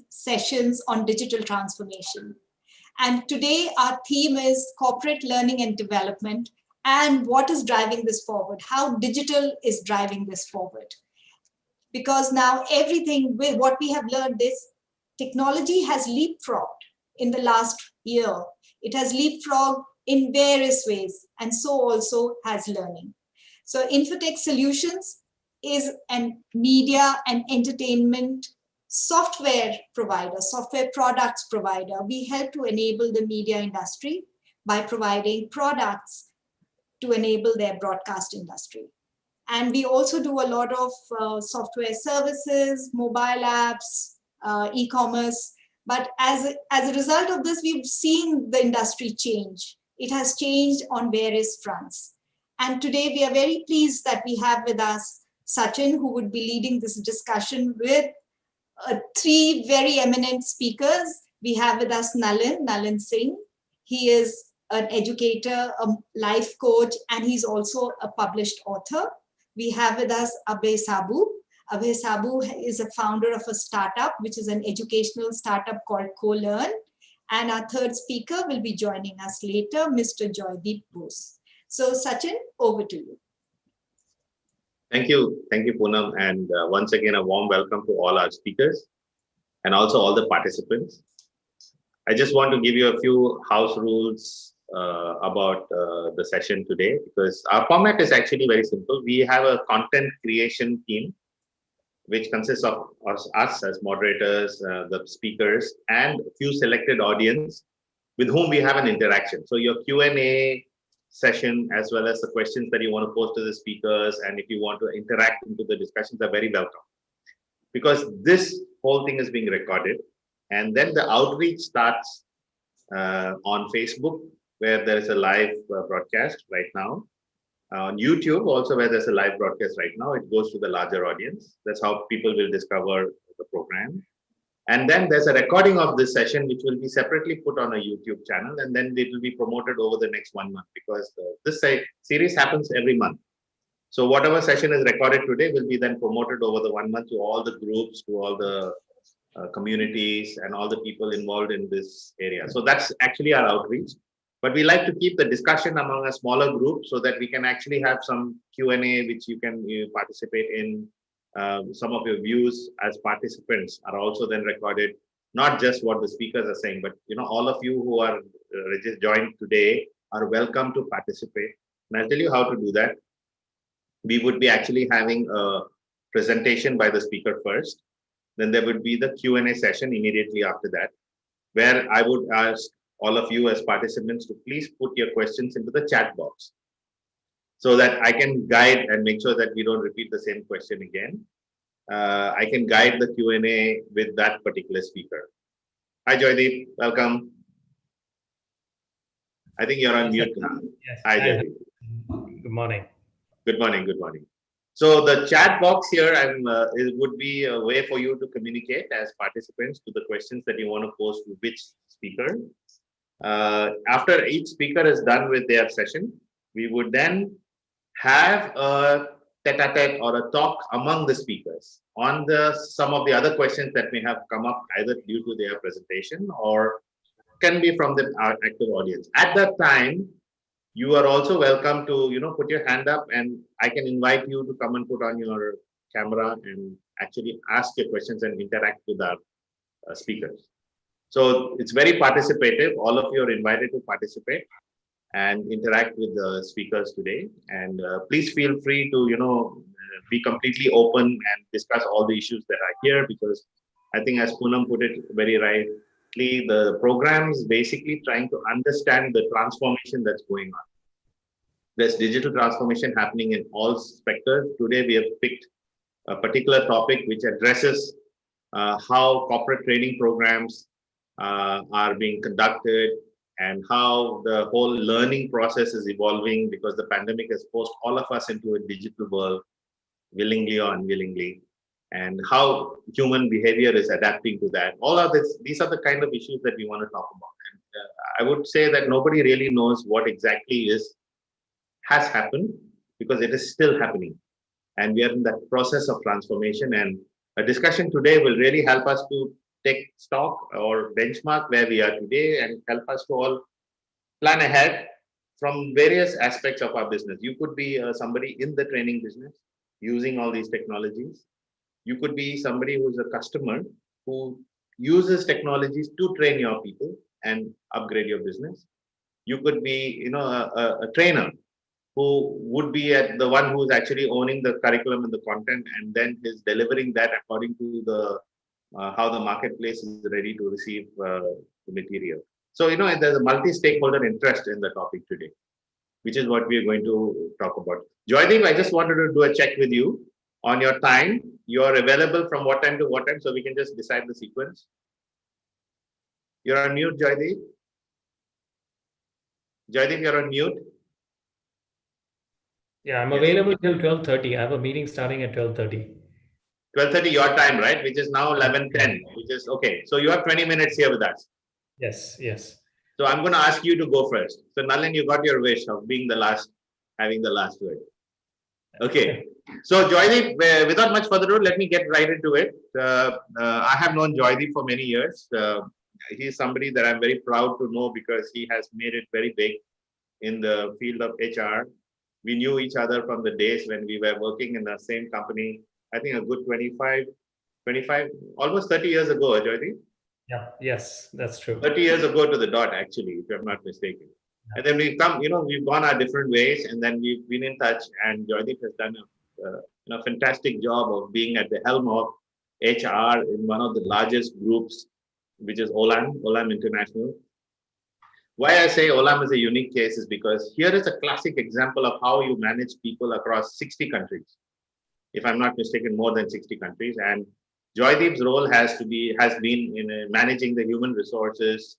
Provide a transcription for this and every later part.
sessions on digital transformation. And today our theme is corporate learning and development and what is driving this forward, how digital is driving this forward. Because now everything, what we have learned is technology has leapfrogged in the last year. It has leapfrogged in various ways, and so also has learning. So Infotech Solutions is a media and entertainment software provider, software products provider. We help to enable the media industry by providing products to enable their broadcast industry. And we also do a lot of software services, mobile apps, e-commerce. But as a result of this, we've seen the industry change. It has changed on various fronts. And today we are very pleased that we have with us Sachin, who would be leading this discussion with three very eminent speakers. We have with us Nalin Singh. He is an educator, a life coach, and he's also a published author. We have with us Abhay Saboo. Abhay Saboo is a founder of a startup, which is an educational startup called CoLearn. And our third speaker will be joining us later, Mr. Joydeep Bose. So Sachin, over to you. Thank you, Poonam. And once again, a warm welcome to all our speakers and also all the participants. I just want to give you a few house rules about the session today, because our format is actually very simple. We have a content creation team, which consists of us as moderators, the speakers, and a few selected audience with whom we have an interaction. So your Q&A session, as well as the questions that you want to pose to the speakers, and if you want to interact into the discussions, are very welcome. Because this whole thing is being recorded, and then the outreach starts on Facebook, where there is a live broadcast right now. On YouTube also, where there's a live broadcast right now, it goes to the larger audience. That's how people will discover the program. And then there's a recording of this session, which will be separately put on a YouTube channel, and then it will be promoted over the next 1 month, because this series happens every month. So whatever session is recorded today will be then promoted over the 1 month to all the groups, to all the communities, and all the people involved in this area. So that's actually our outreach. But we like to keep the discussion among a smaller group so that we can actually have some Q&A, which you can participate in. Some of your views as participants are also then recorded, not just what the speakers are saying, but all of you who are joined today are welcome to participate. And I'll tell you how to do that. We would be actually having a presentation by the speaker first. Then there would be the Q&A session immediately after that, where I would ask all of you as participants to please put your questions into the chat box, so that I can guide and make sure that we don't repeat the same question again. I can guide the Q&A with that particular speaker. Hi, Joydeep. Welcome. I think you're on mute now. Yes. Hi, Joydeep. Good morning. Good morning. Good morning. So the chat box here would be a way for you to communicate as participants to the questions that you want to pose to which speaker. After each speaker is done with their session, we would then have a tete-a-tete or a talk among the speakers on some of the other questions that may have come up either due to their presentation or can be from the active audience. At that time, you are also welcome to put your hand up, and I can invite you to come and put on your camera and actually ask your questions and interact with our speakers. So it's very participative. All of you are invited to participate and interact with the speakers today. And please feel free to, be completely open and discuss all the issues that are here, because I think, as Poonam put it very rightly, the program is basically trying to understand the transformation that's going on. There's digital transformation happening in all sectors. Today, we have picked a particular topic which addresses how corporate training programs are being conducted, and how the whole learning process is evolving, because the pandemic has forced all of us into a digital world, willingly or unwillingly, and how human behavior is adapting to that. All of this, these are the kind of issues that we want to talk about. And I would say that nobody really knows what exactly has happened, because it is still happening. And we are in that process of transformation. And a discussion today will really help us to take stock or benchmark where we are today and help us to all plan ahead from various aspects of our business. You could be somebody in the training business using all these technologies. You could be somebody who's a customer who uses technologies to train your people and upgrade your business. You could be, a trainer who would be at the one who's actually owning the curriculum and the content, and then is delivering that according to the how the marketplace is ready to receive the material. So, there's a multi-stakeholder interest in the topic today, which is what we're going to talk about. Joydeep, I just wanted to do a check with you on your time. You're available from what time to what time, so we can just decide the sequence. You're on mute, Joydeep. Joydeep, you're on mute. Yeah, I'm available till 12:30. I have a meeting starting at 12:30. 12:30 your time, right? Which is now 11:10, which is okay. So you have 20 minutes here with us. Yes, yes. So I'm going to ask you to go first. So Nalin, you got your wish of being the last, having the last word. Okay. So Joydeep, without much further ado, let me get right into it. I have known Joydeep for many years. He's somebody that I'm very proud to know because he has made it very big in the field of HR. We knew each other from the days when we were working in the same company. I think a good 25, almost 30 years ago, Joydeep. Yeah, yes, that's true. 30 years ago to the dot, actually, if I'm not mistaken. And then we come, we've gone our different ways, and then we've been in touch. And Joydeep has done a fantastic job of being at the helm of HR in one of the largest groups, which is Olam International. Why I say Olam is a unique case is because here is a classic example of how you manage people across 60 countries. If I'm not mistaken, more than 60 countries. And Joydeep's role has been in managing the human resources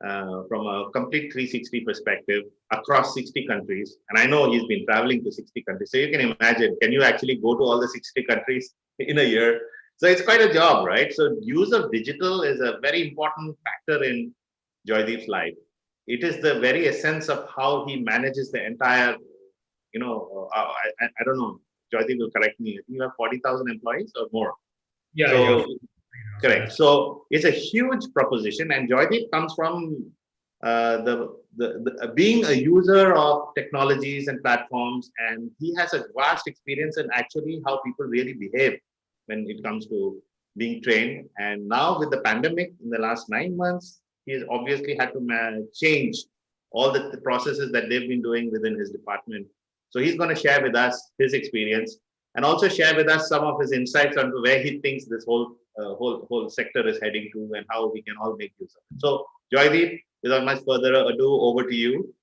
from a complete 360 perspective across 60 countries. And I know he's been traveling to 60 countries. So you can imagine, can you actually go to all the 60 countries in a year? So it's quite a job, right? So use of digital is a very important factor in Joydeep's life. It is the very essence of how he manages the entire, I don't know, Joydeep will correct me. You have 40,000 employees or more. Yeah, so, yeah. Correct. So it's a huge proposition, and Joydeep comes from being a user of technologies and platforms, and he has a vast experience in actually how people really behave when it comes to being trained. And now with the pandemic in the last 9 months, he has obviously had to change all the processes that they've been doing within his department. So he's going to share with us his experience and also share with us some of his insights onto where he thinks this whole sector is heading to and how we can all make use of it. So Joydeep, without much further ado, over to you.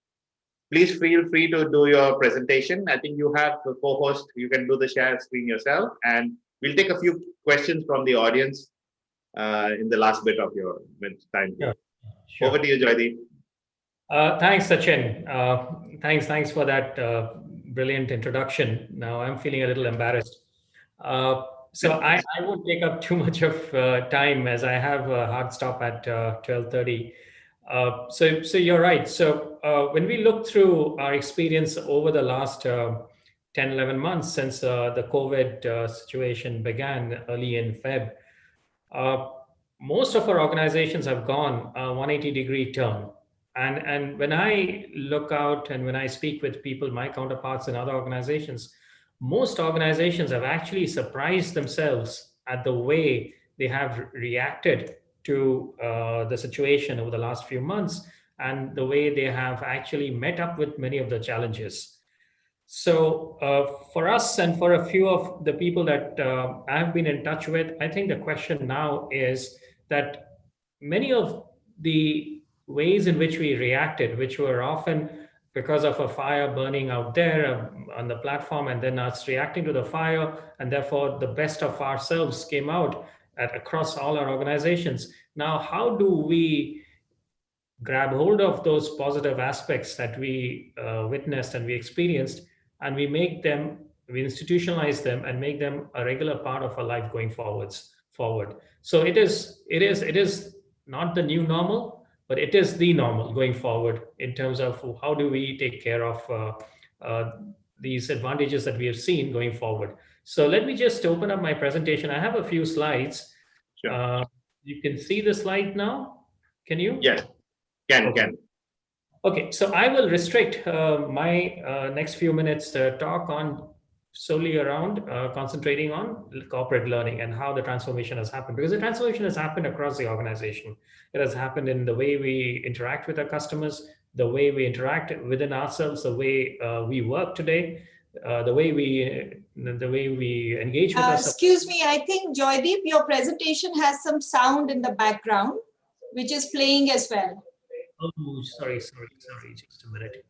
Please feel free to do your presentation. I think you have the co-host. You can do the share screen yourself, and we'll take a few questions from the audience in the last bit of your time here. Sure. Over to you, Joydeep. Thanks, Sachin. Thanks for that brilliant introduction. Now I'm feeling a little embarrassed. So I won't take up too much of time as I have a hard stop at 12:30. So you're right. So when we look through our experience over the last 10, 11 months since the COVID situation began early in Feb, most of our organizations have gone a 180-degree turn. And when I look out and when I speak with people, my counterparts in other organizations, most organizations have actually surprised themselves at the way they have reacted to the situation over the last few months and the way they have actually met up with many of the challenges. So for us and for a few of the people that I've been in touch with, I think the question now is that many of the ways in which we reacted, which were often because of a fire burning out there on the platform and then us reacting to the fire, and therefore the best of ourselves came out across all our organizations. Now, how do we grab hold of those positive aspects that we witnessed and we experienced, and we institutionalize them and make them a regular part of our life going forward? So it is not the new normal, but it is the normal going forward in terms of how do we take care of these advantages that we have seen going forward. So let me just open up my presentation. I have a few slides. Sure. You can see the slide now? Can you? Yes, can. Okay, so I will restrict my next few minutes talk on solely around concentrating on corporate learning and how the transformation has happened, because the transformation has happened across the organization. It has happened in the way we interact with our customers, the way we interact within ourselves, the way we work today, the way we engage with ourselves. Excuse me, I think Joydeep, your presentation has some sound in the background, which is playing as well. Oh, sorry, just a minute.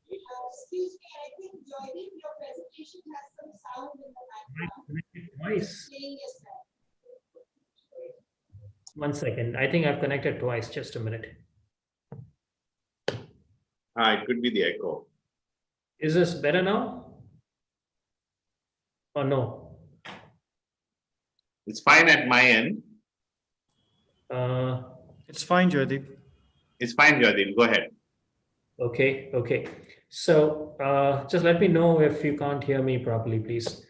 Excuse me, I think Joydeep, your presentation has some sound in the background. Twice. Playing as well. 1 second. I think I've connected twice. Just a minute. It could be the echo. Is this better now? Or no? It's fine at my end. It's fine, Joydeep. It's fine, Joydeep. Go ahead. Okay. So just let me know if you can't hear me properly, please.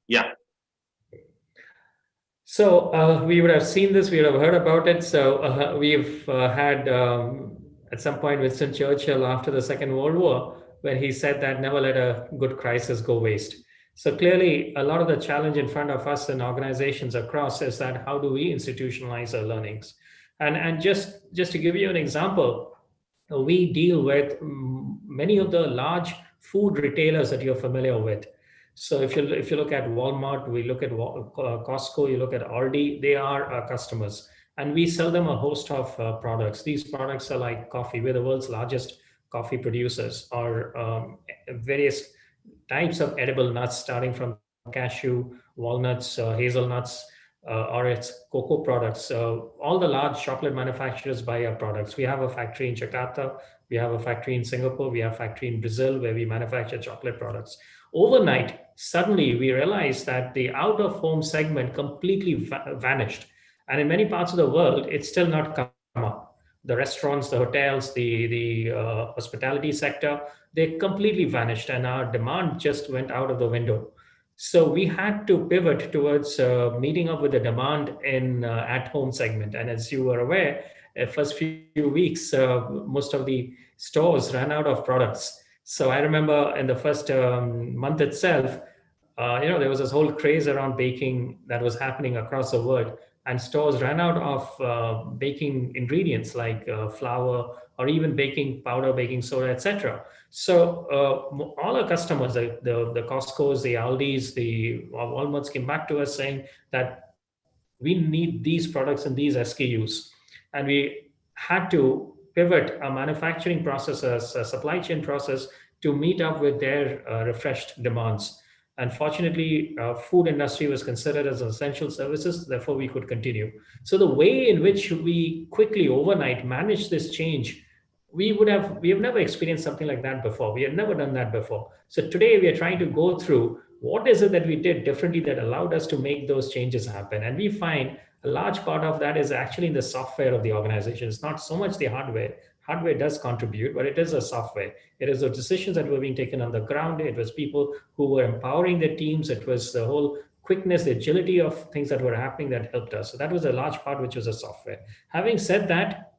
Yeah. So we would have seen this, we would have heard about it. So we've had at some point Winston Churchill after the Second World War, when he said that never let a good crisis go waste. So clearly, a lot of the challenge in front of us and organizations across is that how do we institutionalize our learnings? And just to give you an example, we deal with many of the large food retailers that you're familiar with. So if you look at Walmart, we look at Costco, you look at Aldi, they are our customers. And we sell them a host of products. These products are like coffee. We're the world's largest coffee producers, or various types of edible nuts, starting from cashew, walnuts, hazelnuts, or its cocoa products. All the large chocolate manufacturers buy our products. We have a factory in Jakarta, we have a factory in Singapore, we have a factory in Brazil where we manufacture chocolate products. Overnight, suddenly we realized that the out-of-home segment completely vanished. And in many parts of the world, it's still not come up. The restaurants, the hotels, the hospitality sector, they completely vanished, and our demand just went out of the window. So we had to pivot towards meeting up with the demand in at-home segment. And as you were aware, first few weeks, most of the stores ran out of products. So I remember in the first month itself, there was this whole craze around baking that was happening across the world, and stores ran out of baking ingredients like flour or even baking powder, baking soda, etc. So all our customers, the Costco's, the Aldi's, the Walmart's came back to us saying that we need these products and these SKUs. And we had to pivot our manufacturing processes, supply chain process, to meet up with their refreshed demands. Unfortunately, food industry was considered as essential services, therefore we could continue. So the way in which we quickly overnight manage this change, we have never experienced something like that before. We had never done that before. So today we are trying to go through what is it that we did differently that allowed us to make those changes happen. And we find a large part of that is actually in the software of the organization. It's not so much the hardware. Hardware does contribute, but it is a software. It is the decisions that were being taken on the ground. It was people who were empowering their teams. It was the whole quickness, the agility of things that were happening that helped us. So that was a large part, which was a software. Having said that,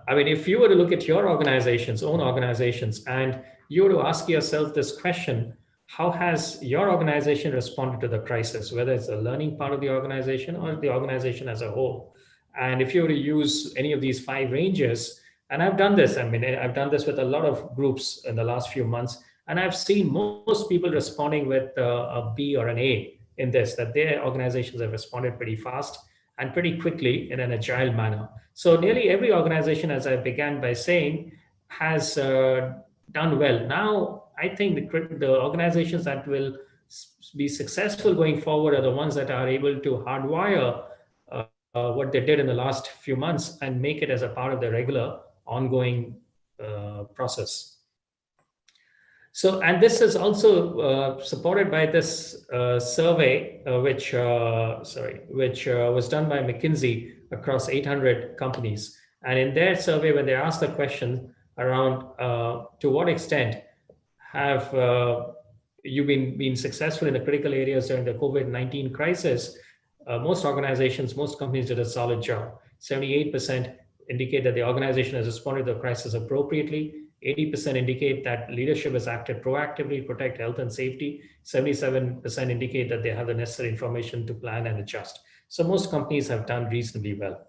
if you were to look at your own organizations, and you were to ask yourself this question, how has your organization responded to the crisis, whether it's the learning part of the organization or the organization as a whole? And if you were to use any of these 5 ranges, and I've done this, I've done this with a lot of groups in the last few months, and I've seen most people responding with a B or an A in this, that their organizations have responded pretty fast and pretty quickly in an agile manner. So nearly every organization, as I began by saying, has done well. Now, I think the organizations that will be successful going forward are the ones that are able to hardwire what they did in the last few months and make it as a part of the regular ongoing process. So, and this is also supported by this survey, which was done by McKinsey across 800 companies. And in their survey, when they asked the question around to what extent have you been successful in the critical areas during the COVID-19 crisis, most organizations, most companies did a solid job. 78% indicate that the organization has responded to the crisis appropriately. 80% indicate that leadership has acted proactively to protect health and safety. 77% indicate that they have the necessary information to plan and adjust. So most companies have done reasonably well.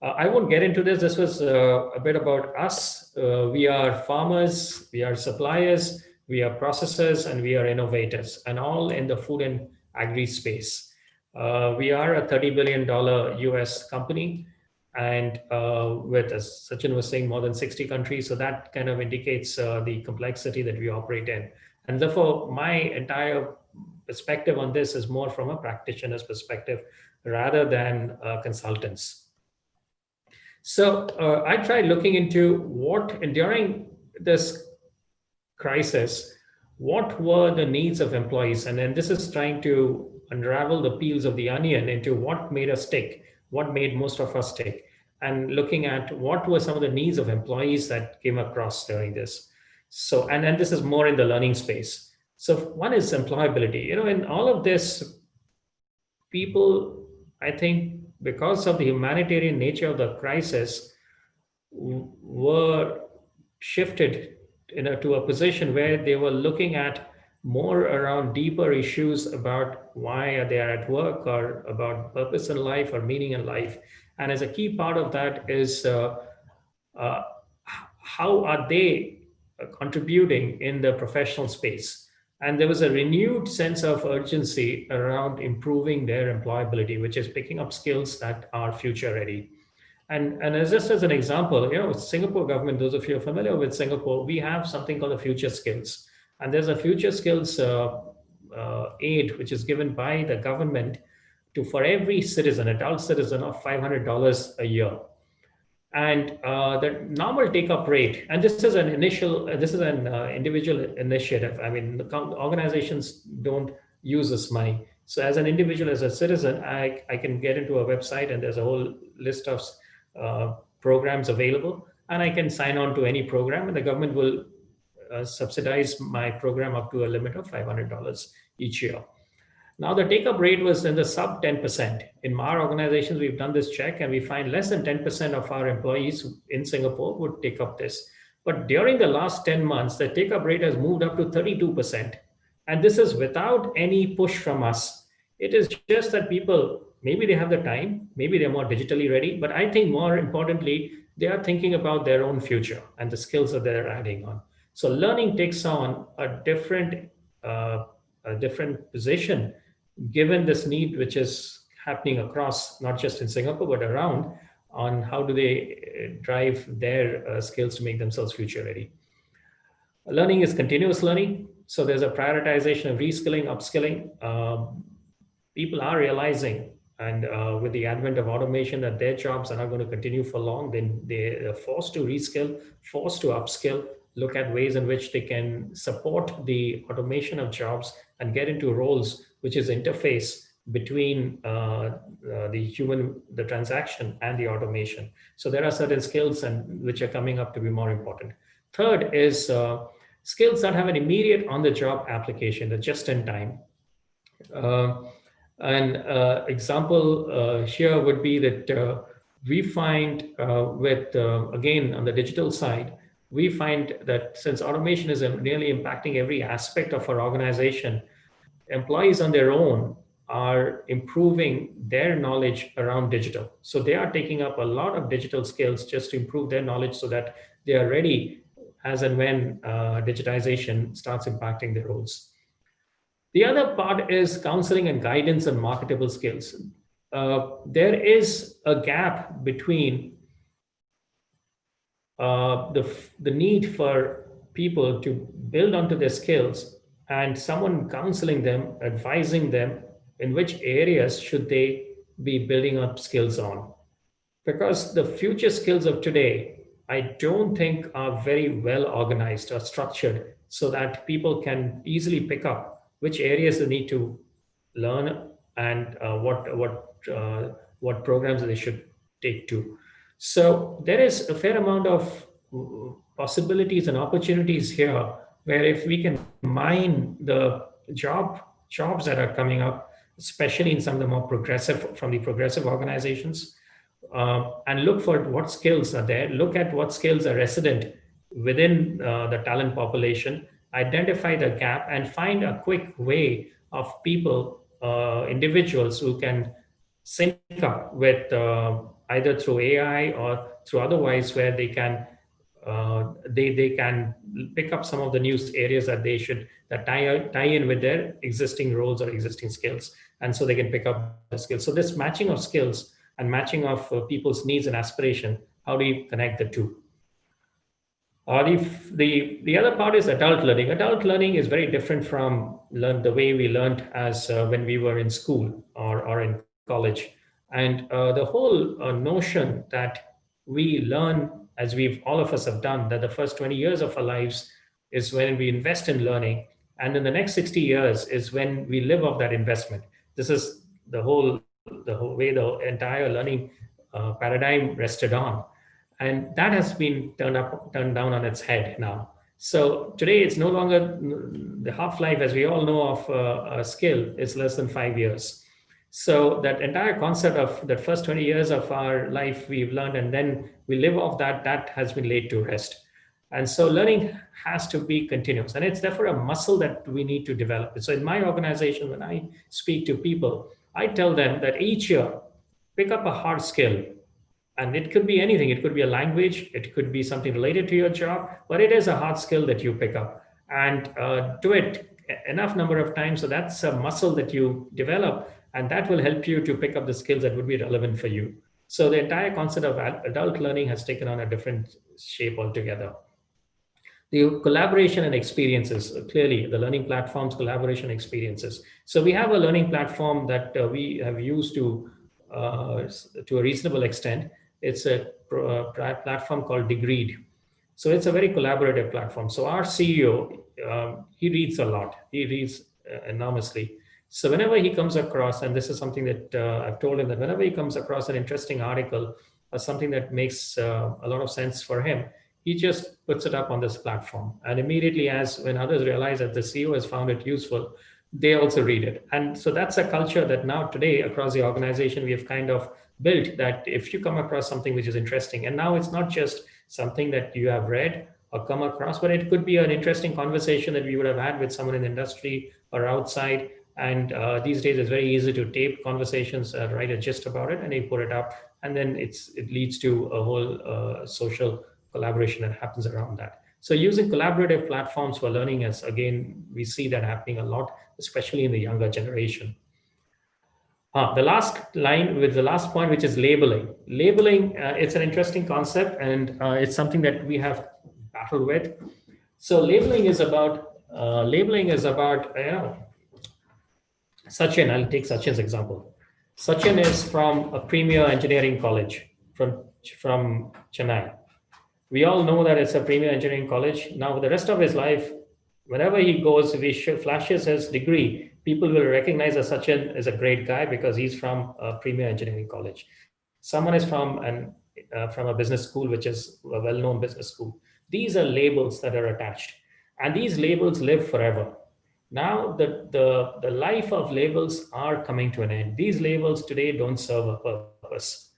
I won't get into this. This was a bit about us. We are farmers, we are suppliers, we are processors, and we are innovators, and all in the food and agri space. We are a $30 billion US company, and with, as Sachin was saying, more than 60 countries. So that kind of indicates the complexity that we operate in. And therefore, my entire perspective on this is more from a practitioner's perspective rather than consultants. So I tried looking into what, during this crisis, what were the needs of employees? And then this is trying to unravel the peels of the onion into what made us tick, what made most of us tick, and looking at what were some of the needs of employees that came across during this. So, and then this is more in the learning space. So one is employability. You know, in all of this, people, I think, because of the humanitarian nature of the crisis, were shifted to a position where they were looking at more around deeper issues about why they are at work, or about purpose in life or meaning in life. And as a key part of that is how are they contributing in the professional space. And there was a renewed sense of urgency around improving their employability, which is picking up skills that are future ready. And as just as an example, you know, Singapore government, those of you who are familiar with Singapore, we have something called the future skills. And there's a future skills aid, which is given by the government for every citizen, adult citizen, of $500 a year. And the normal take-up rate, and this is an individual initiative. I mean, the organizations don't use this money. So as an individual, as a citizen, I can get into a website, and there's a whole list of programs available, and I can sign on to any program, and the government will subsidize my program up to a limit of $500 each year. Now, the take-up rate was in the sub 10%. In our organizations, we've done this check, and we find less than 10% of our employees in Singapore would take up this. But during the last 10 months, the take-up rate has moved up to 32%. And this is without any push from us. It is just that people, maybe they have the time, maybe they're more digitally ready, but I think more importantly, they are thinking about their own future and the skills that they're adding on. So learning takes on a different position, given this need, which is happening across, not just in Singapore, but around, on how do they drive their skills to make themselves future ready. Learning is continuous learning. So there's a prioritization of reskilling, upskilling. People are realizing, and with the advent of automation, that their jobs are not going to continue for long. Then they're forced to reskill, forced to upskill, look at ways in which they can support the automation of jobs and get into roles which is interface between the human, the transaction, and the automation. So there are certain skills which are coming up to be more important. Third is skills that have an immediate on-the-job application, the just-in-time. An example here would be that we find again, on the digital side, we find that since automation is nearly impacting every aspect of our organization, employees on their own are improving their knowledge around digital. So they are taking up a lot of digital skills just to improve their knowledge so that they are ready as and when digitization starts impacting their roles. The other part is counseling and guidance and marketable skills. There is a gap between the need for people to build onto their skills and someone counseling them, advising them in which areas should they be building up skills on. Because the future skills of today, I don't think are very well organized or structured so that people can easily pick up which areas they need to learn and what programs they should take to. So there is a fair amount of possibilities and opportunities here where if we can mine the jobs that are coming up, especially in some of the more progressive organizations, and look for what skills are there, look at what skills are resident within the talent population, identify the gap, and find a quick way of people, individuals who can sync up with either through AI or through otherwise, where they can pick up some of the new areas that they should that tie in with their existing roles or existing skills, and so they can pick up the skills. So this matching of skills and matching of people's needs and aspiration, how do you connect the two? The other part is adult learning. Adult learning is very different from the way we learned as when we were in school or in college. And the whole notion that we learn, as all of us have done, that the first 20 years of our lives is when we invest in learning, and in the next 60 years is when we live off that investment. This is the whole way the entire learning paradigm rested on. And that has been turned down on its head now. So today it's no longer the half-life, as we all know, of a skill is less than 5 years. So that entire concept of the first 20 years of our life we've learned, and then we live off that has been laid to rest. And so learning has to be continuous, and it's therefore a muscle that we need to develop. So in my organization, when I speak to people, I tell them that each year, pick up a hard skill. And it could be anything. It could be a language. It could be something related to your job, but it is a hard skill that you pick up, and do it enough number of times. So that's a muscle that you develop, and that will help you to pick up the skills that would be relevant for you. So the entire concept of adult learning has taken on a different shape altogether. The collaboration and experiences, clearly the learning platforms, collaboration experiences. So we have a learning platform that we have used to a reasonable extent. It's a platform called Degreed. So it's a very collaborative platform. So our CEO, he reads a lot. He reads enormously. So whenever he comes across, and this is something that I've told him, that whenever he comes across an interesting article or something that makes a lot of sense for him, he just puts it up on this platform. And immediately, when others realize that the CEO has found it useful, they also read it. And so that's a culture that now today across the organization, we have kind of built, that if you come across something which is interesting, and now it's not just something that you have read or come across, but it could be an interesting conversation that we would have had with someone in the industry or outside. And these days it's very easy to tape conversations, write a gist about it, and you put it up, and then it leads to a whole social collaboration that happens around that. So using collaborative platforms for learning is, again, we see that happening a lot, especially in the younger generation. The last point, which is labeling. Labeling, it's an interesting concept, and it's something that we have battled with. So labeling is about Sachin. I'll take Sachin's example. Sachin is from a premier engineering college from Chennai. We all know that it's a premier engineering college. Now, for the rest of his life, whenever he goes, if he flashes his degree, people will recognize that Sachin is a great guy because he's from a premier engineering college. Someone is from a business school, which is a well-known business school. These are labels that are attached, and these labels live forever. Now, the life of labels are coming to an end. These labels today don't serve a purpose.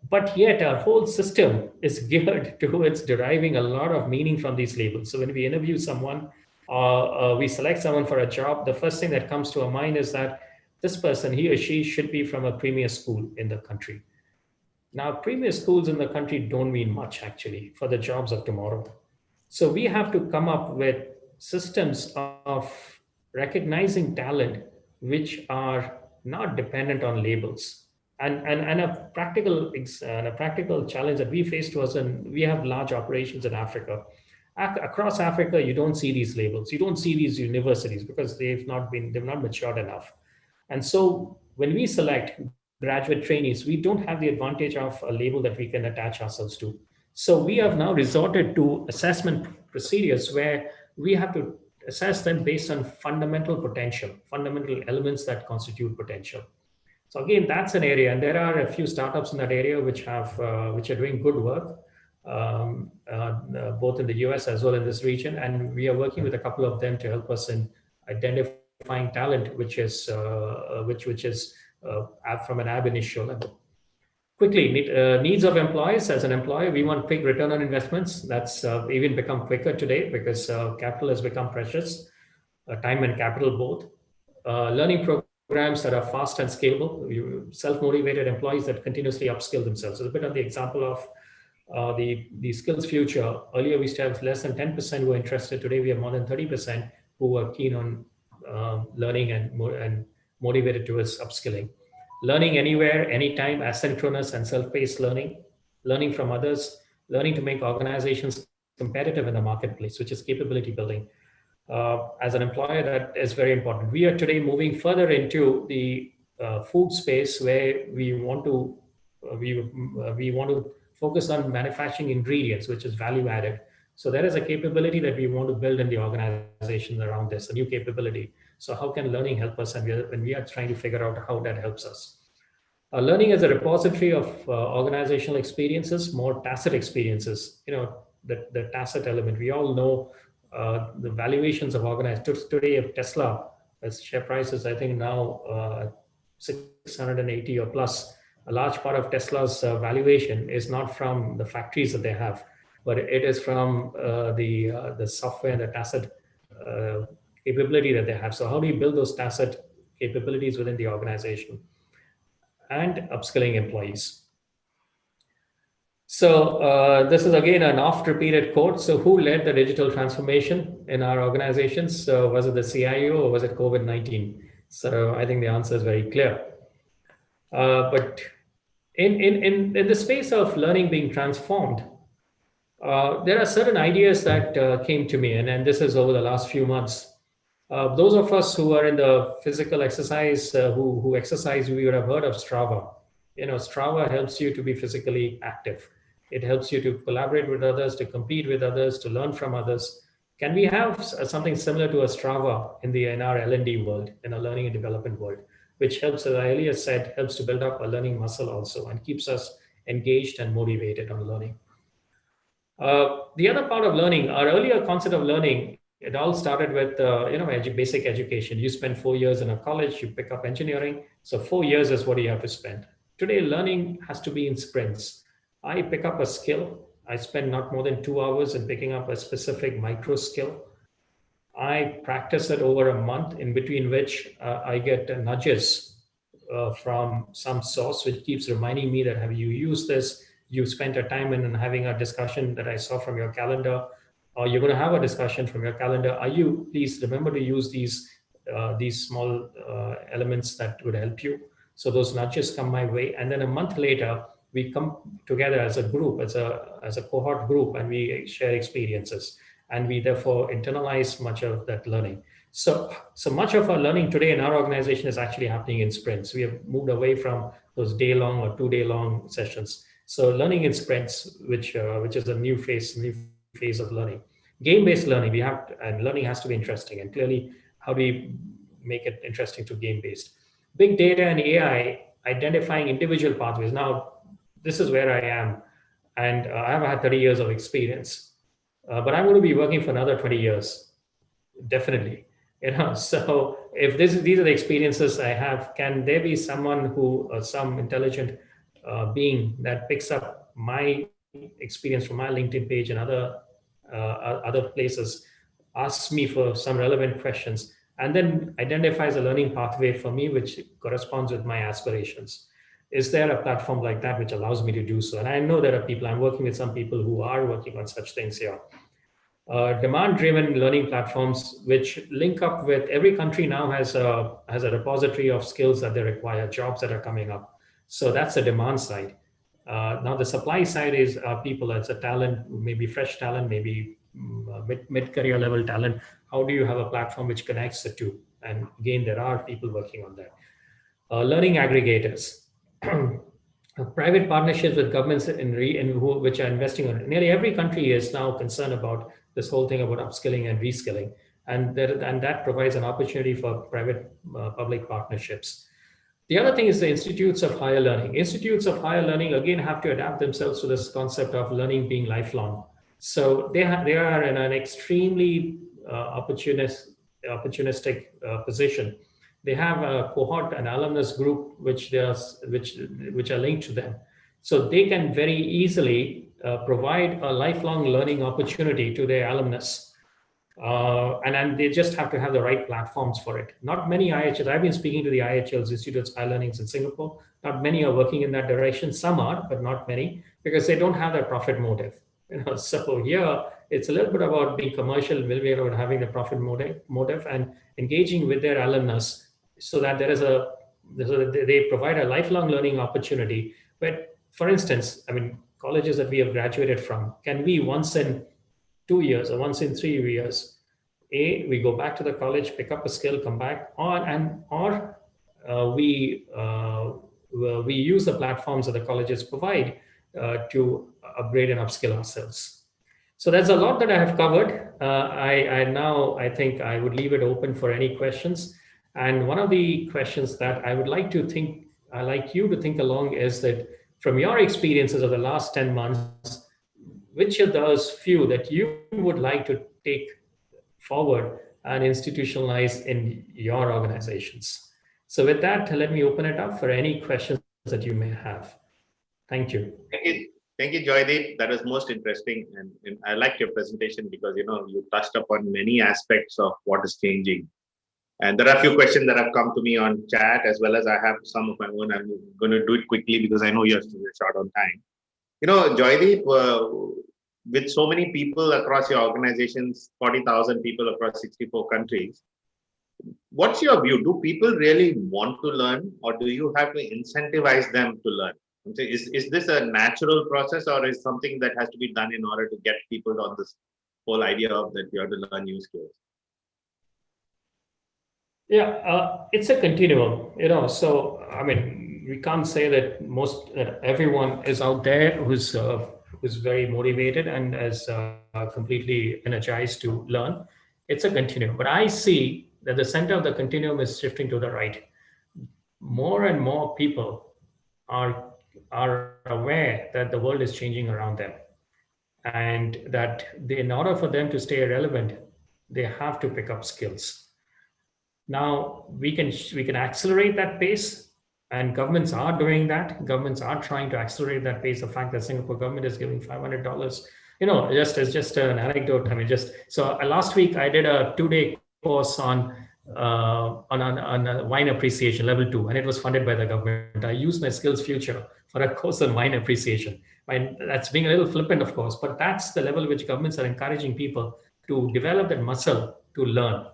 But yet our whole system is geared towards deriving a lot of meaning from these labels. So when we interview someone, we select someone for a job, the first thing that comes to our mind is that this person, he or she, should be from a premier school in the country. Now, premier schools in the country don't mean much, actually, for the jobs of tomorrow. So we have to come up with systems of recognizing talent which are not dependent on labels. And a practical challenge that we faced was we have large operations in Africa. Across Africa, you don't see these labels. You don't see these universities because they've not matured enough. And so when we select graduate trainees, we don't have the advantage of a label that we can attach ourselves to. So we have now resorted to assessment procedures where we have to assess them based on fundamental potential, fundamental elements that constitute potential. So again, that's an area, and there are a few startups in that area which are doing good work, both in the US as well in this region, and we are working with a couple of them to help us in identifying identifying talent, which is from an ab initio level. Quickly, needs of employees. As an employer, we want quick return on investments. That's even become quicker today because capital has become precious, time and capital both. Learning programs that are fast and scalable, self-motivated employees that continuously upskill themselves. So a bit of the example of the skills future. Earlier, we used to have less than 10% who were interested. Today, we have more than 30% who are keen on learning and motivated towards upskilling. Learning anywhere, anytime, asynchronous and self-paced learning, learning from others, learning to make organizations competitive in the marketplace, which is capability building. As an employer, that is very important. We are today moving further into the food space where we want to focus on manufacturing ingredients, which is value added. So there is a capability that we want to build in the organization around this, a new capability. So how can learning help us? And when we are trying to figure out how that helps us. Learning is a repository of organizational experiences, more tacit experiences. The tacit element. We all know the valuations of organizations. Today, if Tesla, its share price is, I think now 680 or plus, a large part of Tesla's valuation is not from the factories that they have, but it is from the software and the tacit capability that they have. So how do you build those tacit capabilities within the organization? And upskilling employees. So this is again an oft-repeated quote. So who led the digital transformation in our organizations? So was it the CIO or was it COVID-19? So I think the answer is very clear. But in the space of learning being transformed, there are certain ideas that came to me, and this is over the last few months. Those of us who are in the physical exercise, who exercise, we would have heard of Strava. Strava helps you to be physically active. It helps you to collaborate with others, to compete with others, to learn from others. Can we have something similar to a Strava in our L&D world, in a learning and development world, which helps, as I earlier said, helps to build up a learning muscle also and keeps us engaged and motivated on learning. The other part of learning, our earlier concept of learning, it all started with basic education. You spend 4 years in a college, you pick up engineering. So 4 years is what you have to spend. Today, learning has to be in sprints. I pick up a skill. I spend not more than 2 hours in picking up a specific micro skill. I practice it over a month, in between which I get nudges from some source, which keeps reminding me that have you used this? You spent your time in having a discussion that I saw from your calendar, or you're going to have a discussion from your calendar. Please remember to use these small elements that would help you. So those nudges come my way. And then a month later, we come together as a group, as a cohort group, and we share experiences. And we therefore internalize much of that learning. So much of our learning today in our organization is actually happening in sprints. We have moved away from those day-long or 2-day-long sessions. So learning in sprints, which is a new phase of learning. Game-based learning, and learning has to be interesting. And clearly, how do we make it interesting to game-based? Big data and AI, identifying individual pathways. Now, this is where I am. And I have had 30 years of experience. But I'm going to be working for another 20 years, definitely. So if these are the experiences I have, can there be someone some intelligent being that picks up my experience from my LinkedIn page and other places, asks me for some relevant questions, and then identifies a learning pathway for me which corresponds with my aspirations? Is there a platform like that which allows me to do so? And I know there are people, I'm working with some people who are working on such things here. Demand-driven learning platforms which link up with every country now has a repository of skills that they require, jobs that are coming up. So that's the demand side. Now the supply side is people, it's a talent, maybe fresh talent, maybe mid-career level talent. How do you have a platform which connects the two? And again, there are people working on that. Learning aggregators. Private partnerships with governments which are investing on it. Nearly every country is now concerned about this whole thing about upskilling and reskilling. And that provides an opportunity for private public partnerships. The other thing is the institutes of higher learning. Institutes of higher learning, again, have to adapt themselves to this concept of learning being lifelong. So they are in an extremely opportunist opportunistic position, they have a cohort, an alumnus group, which are linked to them. So they can very easily provide a lifelong learning opportunity to their alumnus. And they just have to have the right platforms for it. Not many IHLs, I've been speaking to the IHLs, Institutes of Higher Learnings in Singapore. Not many are working in that direction. Some are, but not many, because they don't have that profit motive. So here it's a little bit about being commercial, a little bit about having the profit motive and engaging with their alumnus so that they provide a lifelong learning opportunity. But for instance, I mean, colleges that we have graduated from, can we once in 2 years or once in 3 years, we go back to the college, pick up a skill, come back, or we use the platforms that the colleges provide to upgrade and upskill ourselves. So that's a lot that I have covered. I think I would leave it open for any questions. And one of the questions that I would like you to think along is that from your experiences of the last 10 months, which of those few that you would like to take forward and institutionalize in your organizations? So with that, let me open it up for any questions that you may have. Thank you. Thank you, Joydeep. That was most interesting. And I liked your presentation because, you touched upon many aspects of what is changing. And there are a few questions that have come to me on chat, as well as I have some of my own. I'm going to do it quickly because I know you're short on time. Joydeep, with so many people across your organizations, 40,000 people across 64 countries, what's your view? Do people really want to learn, or do you have to incentivize them to learn? Is this a natural process, or is something that has to be done in order to get people on this whole idea of that you have to learn new skills? Yeah, it's a continuum, so I mean, we can't say that everyone is out there who's very motivated and is completely energized to learn. It's a continuum, but I see that the center of the continuum is shifting to the right. More and more people are aware that the world is changing around them, and that in order for them to stay relevant, they have to pick up skills. Now we can accelerate that pace, and governments are doing that. Governments are trying to accelerate that pace. The fact that Singapore government is giving $500, just an anecdote. I mean, last week I did a 2-day course on wine appreciation level 2, and it was funded by the government. I used my Skills Future for a course on wine appreciation. And that's being a little flippant, of course, but that's the level which governments are encouraging people to develop that muscle to learn.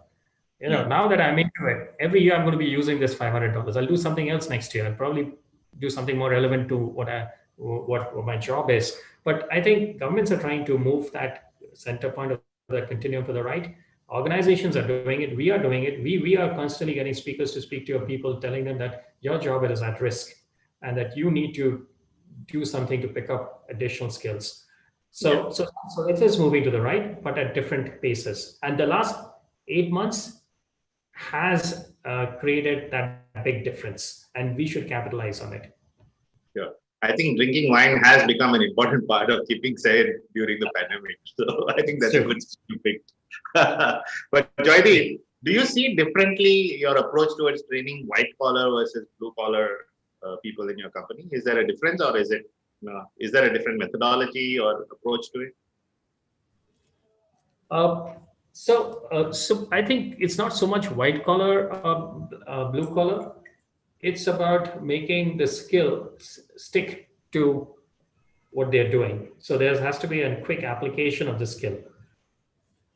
Now that I'm into it, every year I'm going to be using this $500. I'll do something else next year. I'll probably do something more relevant to what my job is. But I think governments are trying to move that center point of the continuum to the right. Organizations are doing it. We are doing it. We are constantly getting speakers to speak to your people, telling them that your job is at risk and that you need to do something to pick up additional skills. So it is moving to the right, but at different paces. And the last 8 months has created that big difference, and we should capitalize on it. Yeah, I think drinking wine has become an important part of keeping sane during the pandemic. So I think that's a good pick. But Joydeep, do you see differently your approach towards training white collar versus blue collar people in your company? Is there a difference, or is there a different methodology or approach to it? So I think it's not so much white collar, blue collar. It's about making the skill stick to what they're doing. So there has to be a quick application of the skill.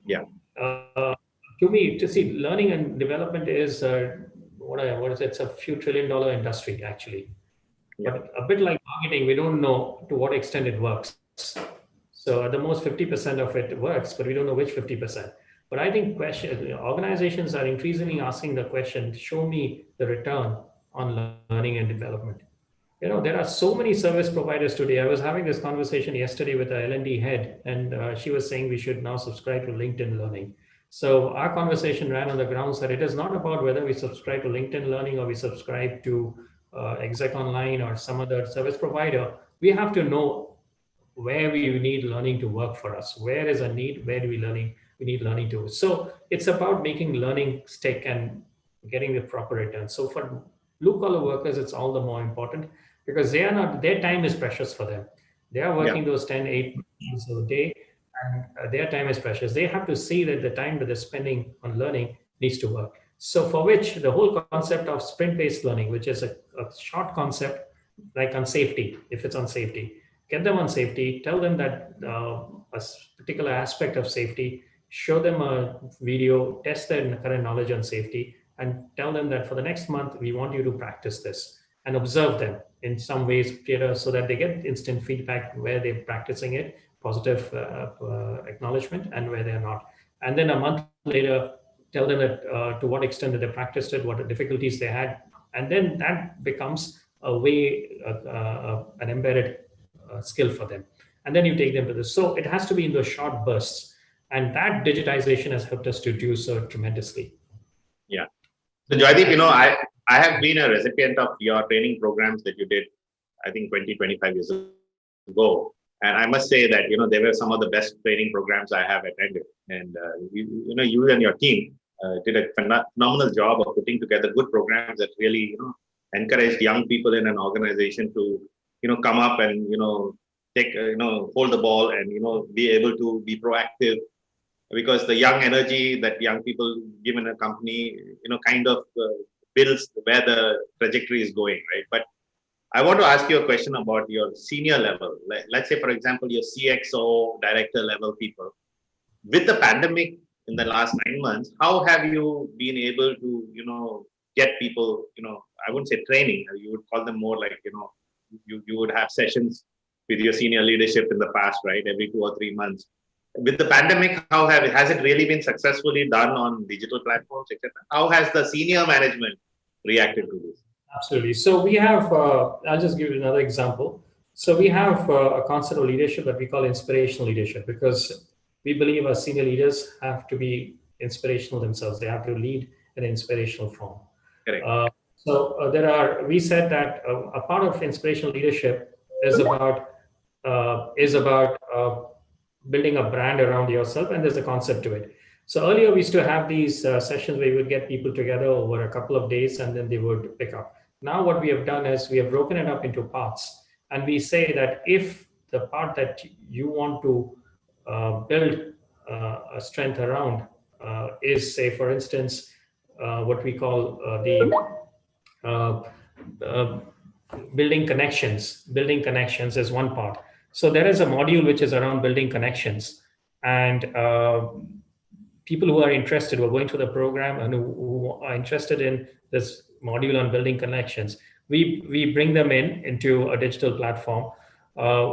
Yeah. To me, to see learning and development is what is it? It's a few $1 trillion industry actually. Yeah. But a bit like marketing, we don't know to what extent it works. So at the most 50% of it works, but we don't know which 50%. But I think organizations are increasingly asking the question, show me the return on learning and development. There are so many service providers today. I was having this conversation yesterday with a L&D head, and she was saying we should now subscribe to LinkedIn Learning. So our conversation ran on the grounds that it is not about whether we subscribe to LinkedIn Learning or we subscribe to Exec Online or some other service provider. We have to know where we need learning to work for us. Where is a need? Where do we learning? we need learning tools. So it's about making learning stick and getting the proper return. So for blue collar workers, it's all the more important because they are not, their time is precious for them. They are working those 10, 8 hours a day, and their time is precious. They have to see that the time that they're spending on learning needs to work. So for which the whole concept of sprint-based learning, which is a short concept like on safety, if it's on safety, get them on safety, tell them that a particular aspect of safety, show them a video, test their current knowledge on safety, and tell them that for the next month, we want you to practice this and observe them in some ways, so that they get instant feedback where they're practicing it, positive acknowledgement, and where they're not. And then a month later, tell them that to what extent that they practiced it, what the difficulties they had, and then that becomes a way, an embedded skill for them. And then you take them to this. So it has to be in those short bursts. And that digitization has helped us to do so tremendously. Yeah. So Joydeep, I have been a recipient of your training programs that you did, I think 20, 25 years ago. And I must say that, they were some of the best training programs I have attended. And, you and your team did a phenomenal job of putting together good programs that really, encouraged young people in an organization to, come up and, take, hold the ball and, be able to be proactive, because the young energy that young people give in a company, kind of builds where the trajectory is going, right? But I want to ask you a question about your senior level. Let's say, for example, your CXO director level people. With the pandemic in the last 9 months, how have you been able to, get people, I wouldn't say training, you would call them more like, you would have sessions with your senior leadership in the past, right? Every 2 or 3 months. With the pandemic, has it really been successfully done on digital platforms, etc.? How has the senior management reacted to this? Absolutely. So we have, I'll just give you another example. So we have a concept of leadership that we call inspirational leadership, because we believe our senior leaders have to be inspirational themselves. They have to lead in an inspirational form. Correct. We said that a part of inspirational leadership is about building a brand around yourself, and there's a concept to it. So earlier we used to have these sessions where we would get people together over a couple of days and then they would pick up. Now what we have done is we have broken it up into parts, and we say that if the part that you want to build a strength around is, say, for instance, what we call building connections. Building connections is one part. So there is a module which is around building connections, and people who are interested, who are going through the program and who are interested in this module on building connections, we bring them into a digital platform.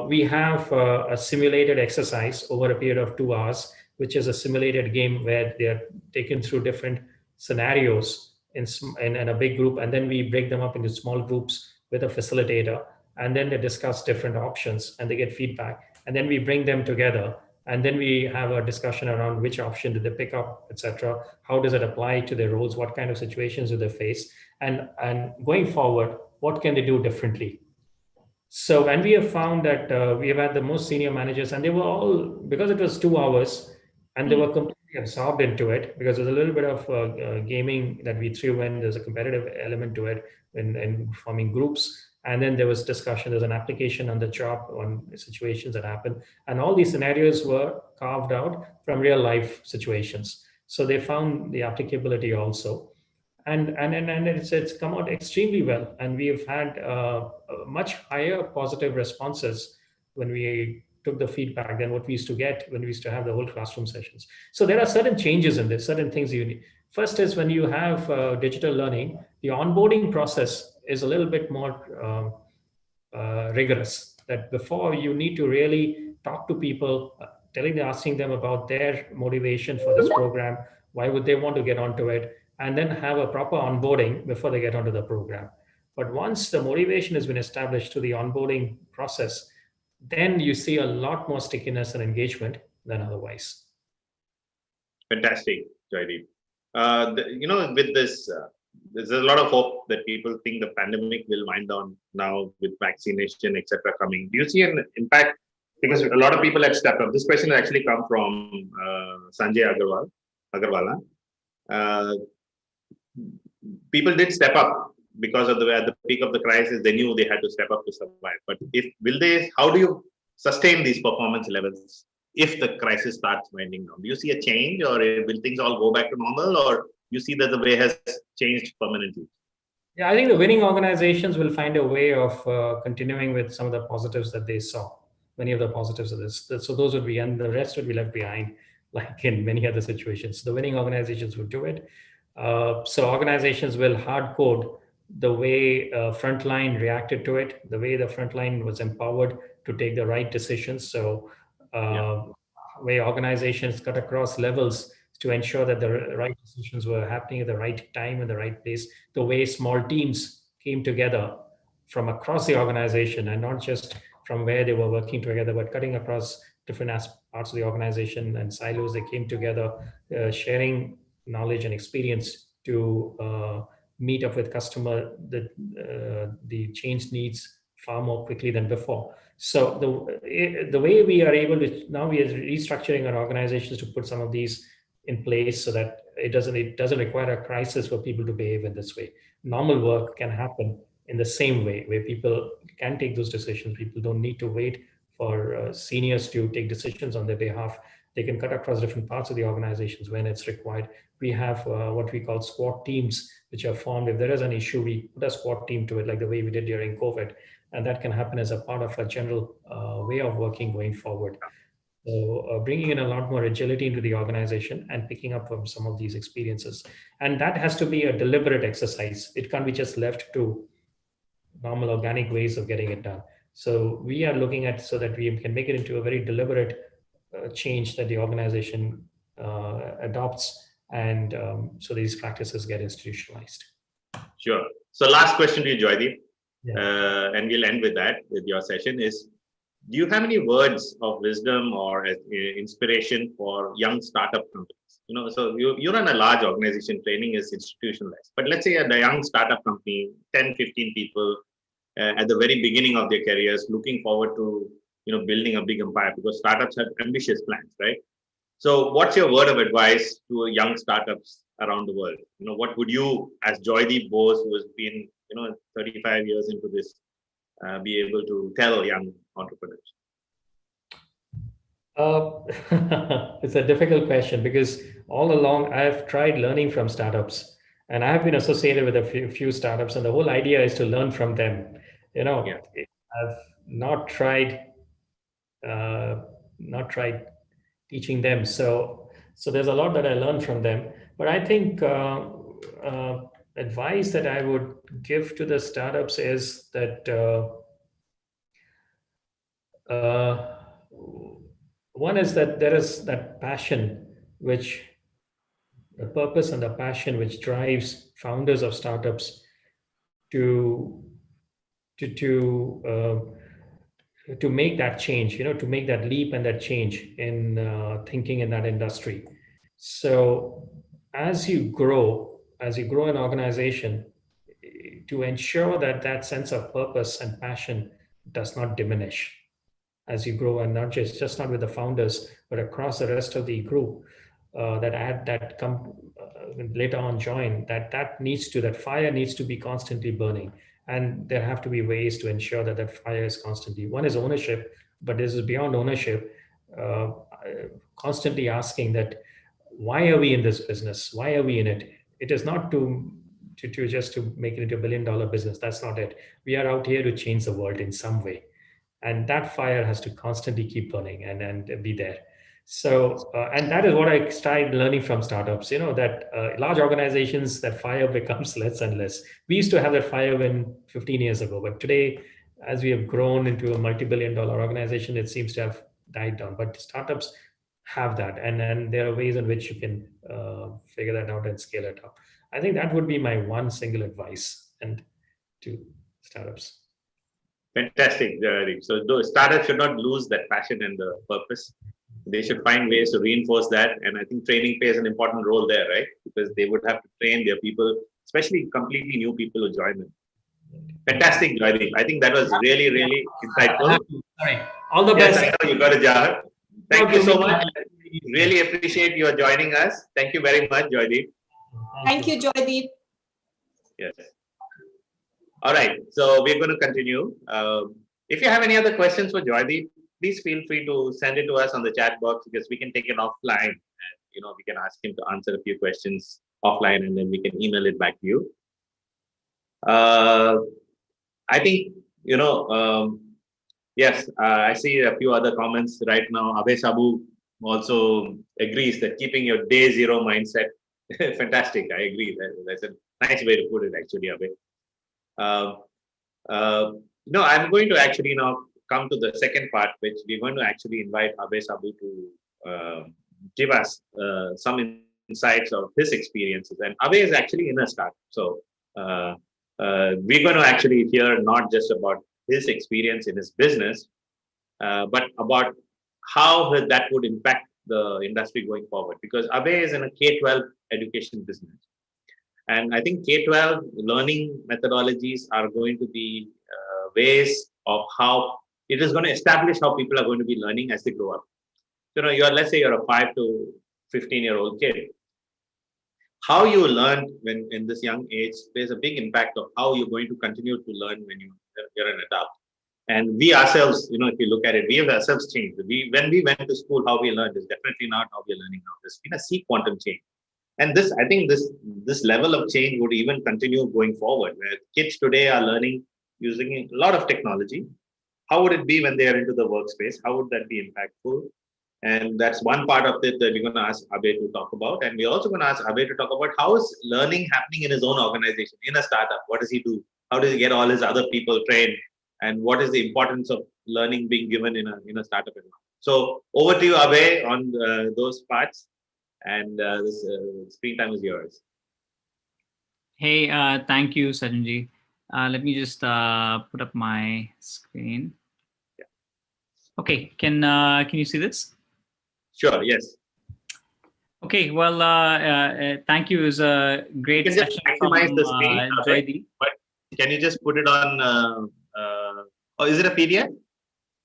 We have a simulated exercise over a period of 2 hours, which is a simulated game where they are taken through different scenarios in a big group, and then we break them up into small groups with a facilitator, and then they discuss different options and they get feedback, and then we bring them together, and then we have a discussion around which option did they pick up, etc. How does it apply to their roles? What kind of situations do they face? And going forward, what can they do differently? So, and we have found that we have had the most senior managers, and they were all, because it was 2 hours, and they were completely absorbed into it, because there's a little bit of gaming that we threw in. There's a competitive element to it in forming groups. And then there was discussion, there's an application on the job on situations that happen. And all these scenarios were carved out from real life situations. So they found the applicability also. And it's come out extremely well. And we have had much higher positive responses when we took the feedback than what we used to get when we used to have the whole classroom sessions. So there are certain changes in this, certain things you need. First is when you have digital learning, the onboarding process is a little bit more rigorous. That before, you need to really talk to people, asking them about their motivation for this program, why would they want to get onto it, and then have a proper onboarding before they get onto the program. But once the motivation has been established through the onboarding process, then you see a lot more stickiness and engagement than otherwise. Fantastic, Joydeep. With this, there's a lot of hope that people think the pandemic will wind down now with vaccination, etc. coming. Do you see an impact because a lot of people have stepped up. This question has actually come from Sanjay Agarwala. People did step up because of at the peak of the crisis, they knew they had to step up to survive. But how do you sustain these performance levels if the crisis starts winding down? Do you see a change, or will things all go back to normal, or you see that the way has changed permanently? Yeah, I think the winning organizations will find a way of continuing with some of the positives that they saw. Many of the positives of this. So those would be, and the rest would be left behind, like in many other situations. The winning organizations would do it. So organizations will hard code the way frontline reacted to it, the way the frontline was empowered to take the right decisions. So way organizations cut across levels to ensure that the right decisions were happening at the right time in the right place, the way small teams came together from across the organization and not just from where they were working together, but cutting across different parts of the organization and silos. They came together, sharing knowledge and experience to meet up with customer the change needs far more quickly than before. So the way we are able to now, we are restructuring our organizations to put some of these in place so that it doesn't require a crisis for people to behave in this way. Normal work can happen in the same way, where people can take those decisions. People don't need to wait for seniors to take decisions on their behalf. They can cut across different parts of the organizations when it's required. We have what we call squad teams, which are formed. If there is an issue, we put a squad team to it, like the way we did during COVID. And that can happen as a part of a general way of working going forward. So bringing in a lot more agility into the organization and picking up from some of these experiences. And that has to be a deliberate exercise. It can't be just left to normal organic ways of getting it done. So we are looking at so that we can make it into a very deliberate change that the organization adopts, and so these practices get institutionalized. Sure. So last question to you, Joydeep, and we'll end with that, with your session is, do you have any words of wisdom or inspiration for young startup companies? So you run a large organization, training is institutionalized, but let's say a young startup company, 10, 15 people at the very beginning of their careers, looking forward to, building a big empire, because startups have ambitious plans, right? So what's your word of advice to young startups around the world? What would you, as Joydeep Bose, who has been, 35 years into this, be able to tell young entrepreneurs? It's a difficult question, because all along I've tried learning from startups, and I've been associated with a few startups, and the whole idea is to learn from them. I've not tried teaching them. So there's a lot that I learned from them. But I think advice that I would give to the startups is that one is that there is that passion, which the purpose and the passion which drives founders of startups to make that change, to make that leap and that change in thinking in that industry. So as you grow an organization, to ensure that that sense of purpose and passion does not diminish as you grow, and not just not with the founders, but across the rest of the group that come later on join, that fire needs to be constantly burning. And there have to be ways to ensure that that fire is constantly. One is ownership, but this is beyond ownership. Constantly asking that, why are we in this business? Why are we in it? It is not to just to make it into $1 billion business. That's not it. We are out here to change the world in some way, and that fire has to constantly keep burning and be there. So, and that is what I started learning from startups, that large organizations, that fire becomes less and less. We used to have that fire 15 years ago, but today, as we have grown into a multi-billion-dollar organization, it seems to have died down. But startups have that, and there are ways in which you can figure that out and scale it up. I think that would be my one single advice and to startups. Fantastic. So startups should not lose that passion and the purpose. They should find ways to reinforce that. And I think training plays an important role there, right? Because they would have to train their people, especially completely new people who join them. Fantastic, Joydeep. I think that was really, really insightful. All the Yes, best. I know you got a jar. Thank you so much. Really appreciate your joining us. Thank you very much, Joydeep. Thank you, Joydeep. Yes. All right. So we're going to continue. If you have any other questions for Joydeep, please feel free to send it to us on the chat box, because we can take it offline, and we can ask him to answer a few questions offline, and then we can email it back to you. I think yes, I see a few other comments right now. Abhay Saboo also agrees that keeping your day zero mindset. Fantastic. I agree. That's a nice way to put it, actually, Abhay. No, I'm going to actually now come to the second part, which we're going to actually invite Abhay Saboo to give us some insights of his experiences. And Abhay is actually in a startup. So we're going to actually hear not just about his experience in his business, but about how that would impact the industry going forward. Because Abhay is in a K-12 education business. And I think K-12 learning methodologies are going to be ways of how it is going to establish how people are going to be learning as they grow up. Let's say you're a 5 to 15-year-old kid. How you learn when in this young age plays a big impact of how you're going to continue to learn when you're an adult. And we ourselves, if you look at it, we have ourselves changed. When we went to school, how we learned is definitely not how we're learning now. There's been a sea quantum change. And I think this level of change would even continue going forward, where kids today are learning using a lot of technology. How would it be when they are into the workspace? How would that be impactful? And that's one part of it that we're going to ask Abhay to talk about. And we're also going to ask Abhay to talk about how is learning happening in his own organization, in a startup. What does he do? How does he get all his other people trained? And what is the importance of learning being given in a startup environment? So over to you, Abhay, on those parts. And this screen time is yours. Hey, thank you, Sachin Ji. Let me just put up my screen. Yeah. Okay, can you see this? Sure. Yes. Okay. Well, thank you. It was a great session. You can just maximize the screen, Joydeep. But can you just put it on? Oh, is it a PDF?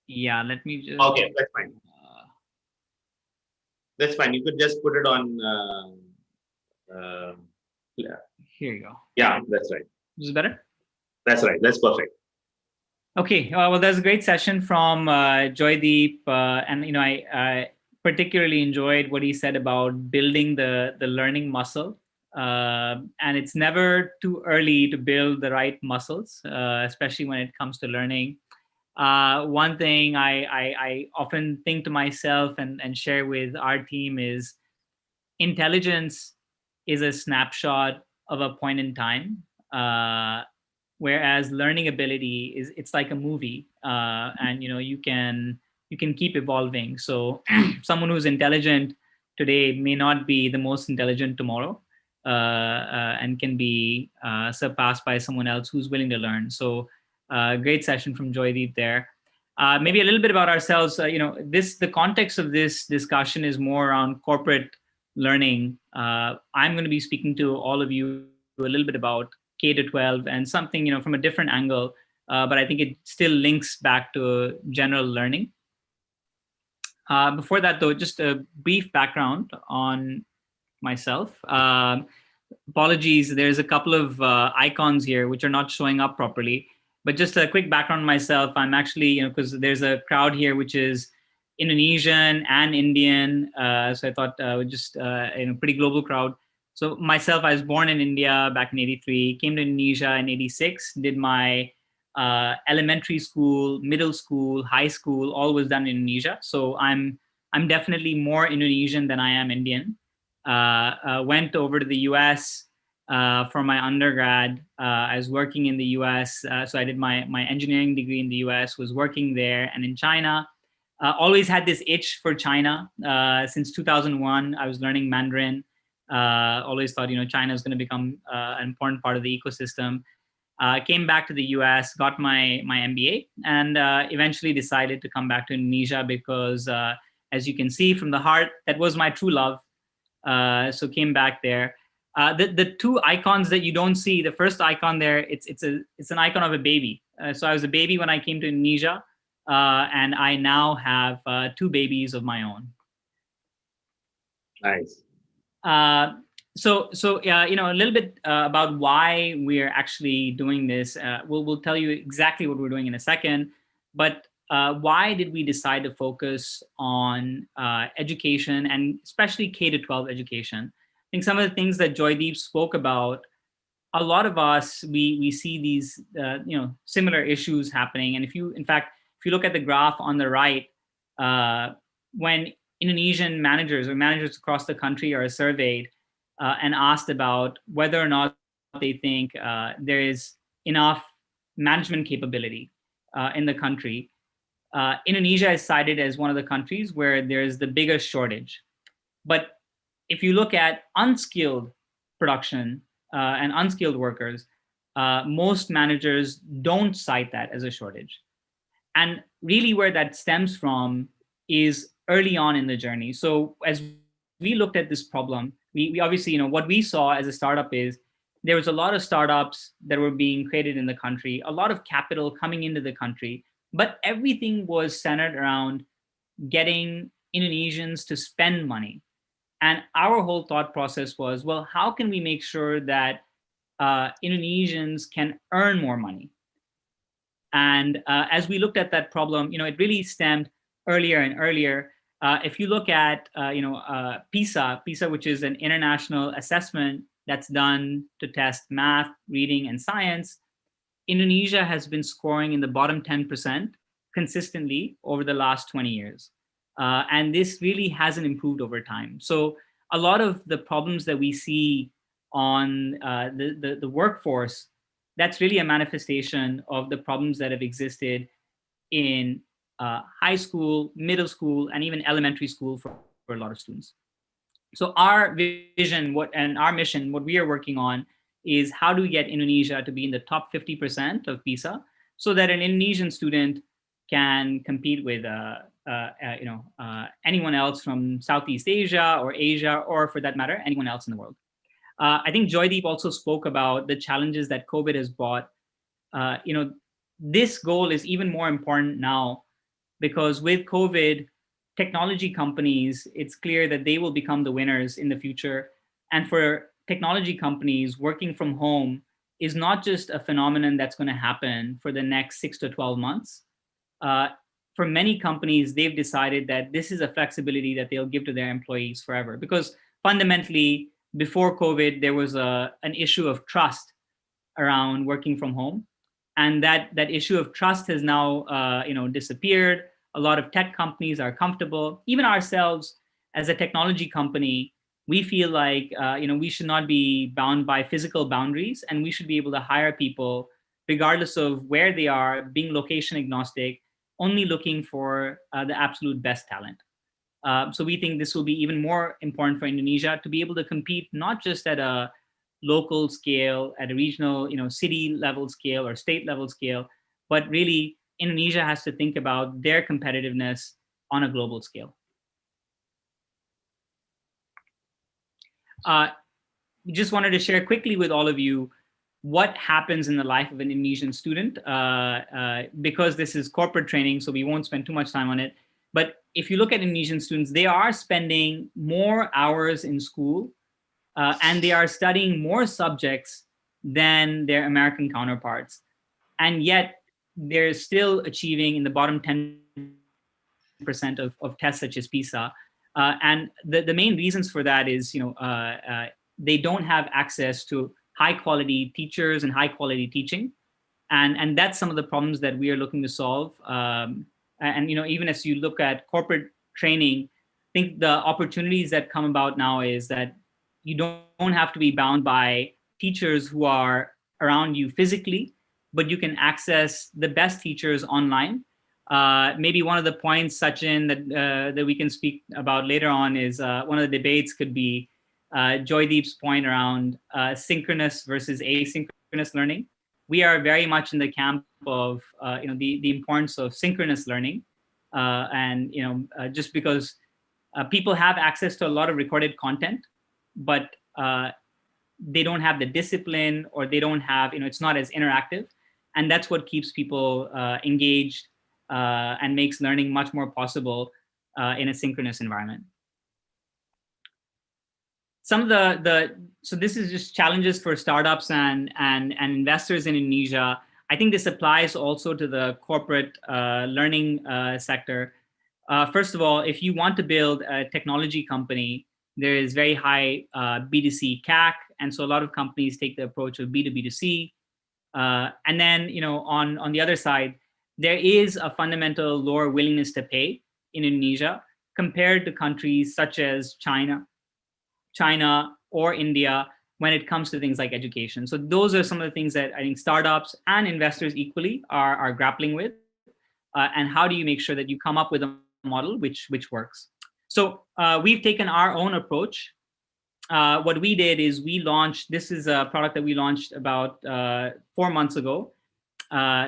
Yeah. Let me just. Okay, that's fine. That's fine. You could just put it on. Yeah. Here you go. Yeah, that's right. Is this better? That's right. That's perfect. Okay. Well, there's a great session from Joydeep, and I particularly enjoyed what he said about building the learning muscle. And it's never too early to build the right muscles, especially when it comes to learning. One thing I often think to myself and share with our team is intelligence is a snapshot of a point in time, whereas learning ability it's like a movie, and you can keep evolving. So someone who's intelligent today may not be the most intelligent tomorrow, and can be surpassed by someone else who's willing to learn. So great session from Joydeep there. Maybe a little bit about ourselves. The context of this discussion is more around corporate learning. I'm going to be speaking to all of you a little bit about K-12 and something, from a different angle, but I think it still links back to general learning. Before that, though, just a brief background on myself. Apologies, there's a couple of icons here which are not showing up properly, but just a quick background on myself. I'm actually, because there's a crowd here which is Indonesian and Indian, so I thought just pretty global crowd. So myself, I was born in India back in '83, came to Indonesia in '86, did my elementary school, middle school, high school, all was done in Indonesia. So I'm definitely more Indonesian than I am Indian. Went over to the US for my undergrad. I was working in the US, so I did my engineering degree in the US, was working there, and in China. Always had this itch for China. Since 2001, I was learning Mandarin. Always thought, China is going to become an important part of the ecosystem. Came back to the US, got my MBA, and eventually decided to come back to Indonesia because, as you can see from the heart, that was my true love. So came back there. The two icons that you don't see, the first icon there, it's an icon of a baby. So I was a baby when I came to Indonesia. and I now have 2 babies of my own. Nice. So a little bit about why we're actually doing this. We'll tell you exactly what we're doing in a second, but why did we decide to focus on education, and especially K-12 education? I think some of the things that Joydeep spoke about, a lot of us, we see these similar issues happening. And if you look at the graph on the right, when Indonesian managers or managers across the country are surveyed and asked about whether or not they think there is enough management capability in the country, Indonesia is cited as one of the countries where there's the biggest shortage. But if you look at unskilled production and unskilled workers, most managers don't cite that as a shortage. And really where that stems from is early on in the journey. So as we looked at this problem, we obviously, what we saw as a startup is there was a lot of startups that were being created in the country, a lot of capital coming into the country, but everything was centered around getting Indonesians to spend money. And our whole thought process was, well, how can we make sure that Indonesians can earn more money? And as we looked at that problem, it really stemmed earlier and earlier. If you look at, PISA, which is an international assessment that's done to test math, reading, and science, Indonesia has been scoring in the bottom 10% consistently over the last 20 years. And this really hasn't improved over time. So a lot of the problems that we see on the workforce, that's really a manifestation of the problems that have existed in high school, middle school, and even elementary school for a lot of students. So our vision and our mission, what we are working on, is how do we get Indonesia to be in the top 50% of PISA, so that an Indonesian student can compete with anyone else from Southeast Asia or Asia, or for that matter, anyone else in the world. I think Joydeep also spoke about the challenges that COVID has brought. This goal is even more important now because with COVID, technology companies, it's clear that they will become the winners in the future. And for technology companies, working from home is not just a phenomenon that's going to happen for the next 6 to 12 months. For many companies, they've decided that this is a flexibility that they'll give to their employees forever. Because fundamentally, before COVID, there was an issue of trust around working from home. And that issue of trust has now disappeared. A lot of tech companies are comfortable. Even ourselves, as a technology company, we feel like we should not be bound by physical boundaries, and we should be able to hire people regardless of where they are, being location agnostic, only looking for the absolute best talent. So we think this will be even more important for Indonesia to be able to compete not just at a local scale, at a regional, city level scale or state level scale, but really Indonesia has to think about their competitiveness on a global scale. Just wanted to share quickly with all of you what happens in the life of an Indonesian student, because this is corporate training, so we won't spend too much time on it. But if you look at Indonesian students, they are spending more hours in school and they are studying more subjects than their American counterparts. And yet they're still achieving in the bottom 10% of tests such as PISA. And the main reasons for that is, they don't have access to high quality teachers and high quality teaching. And that's some of the problems that we are looking to solve. And even as you look at corporate training, I think the opportunities that come about now is that you don't have to be bound by teachers who are around you physically, but you can access the best teachers online. Maybe one of the points, Sachin, that we can speak about later on is one of the debates could be Joydeep's point around synchronous versus asynchronous learning. We are very much in the camp of the importance of synchronous learning, and just because people have access to a lot of recorded content, but they don't have the discipline, or they don't have it's not as interactive, and that's what keeps people engaged and makes learning much more possible in a synchronous environment. Some of so this is just challenges for startups and investors in Indonesia. I think this applies also to the corporate learning sector. First of all, if you want to build a technology company, there is very high B2C CAC, and so a lot of companies take the approach of B2B2C. And then, on the other side, there is a fundamental lower willingness to pay in Indonesia compared to countries such as China or India when it comes to things like education. So those are some of the things that I think startups and investors equally are grappling with. And how do you make sure that you come up with a model which works? So we've taken our own approach. What we did is this is a product that we launched about 4 months ago.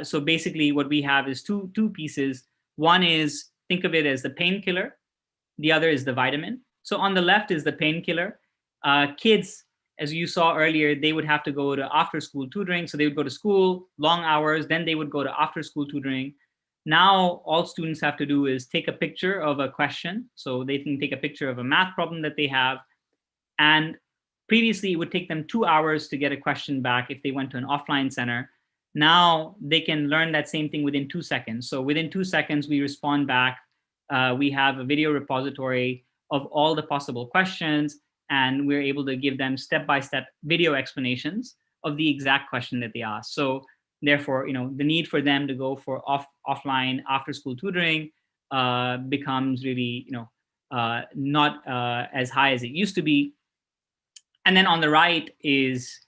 So basically what we have is two pieces. One is, think of it as the painkiller. The other is the vitamin. So on the left is the painkiller. Kids, as you saw earlier, they would have to go to after-school tutoring. So they would go to school, long hours, then they would go to after-school tutoring. Now, all students have to do is take a picture of a question. So they can take a picture of a math problem that they have. And previously, it would take them 2 hours to get a question back if they went to an offline center. Now, they can learn that same thing within 2 seconds. So within 2 seconds, we respond back. We have a video repository of all the possible questions, and we're able to give them step-by-step video explanations of the exact question that they asked. So therefore, the need for them to go for offline after-school tutoring becomes really, not as high as it used to be. And then on the right is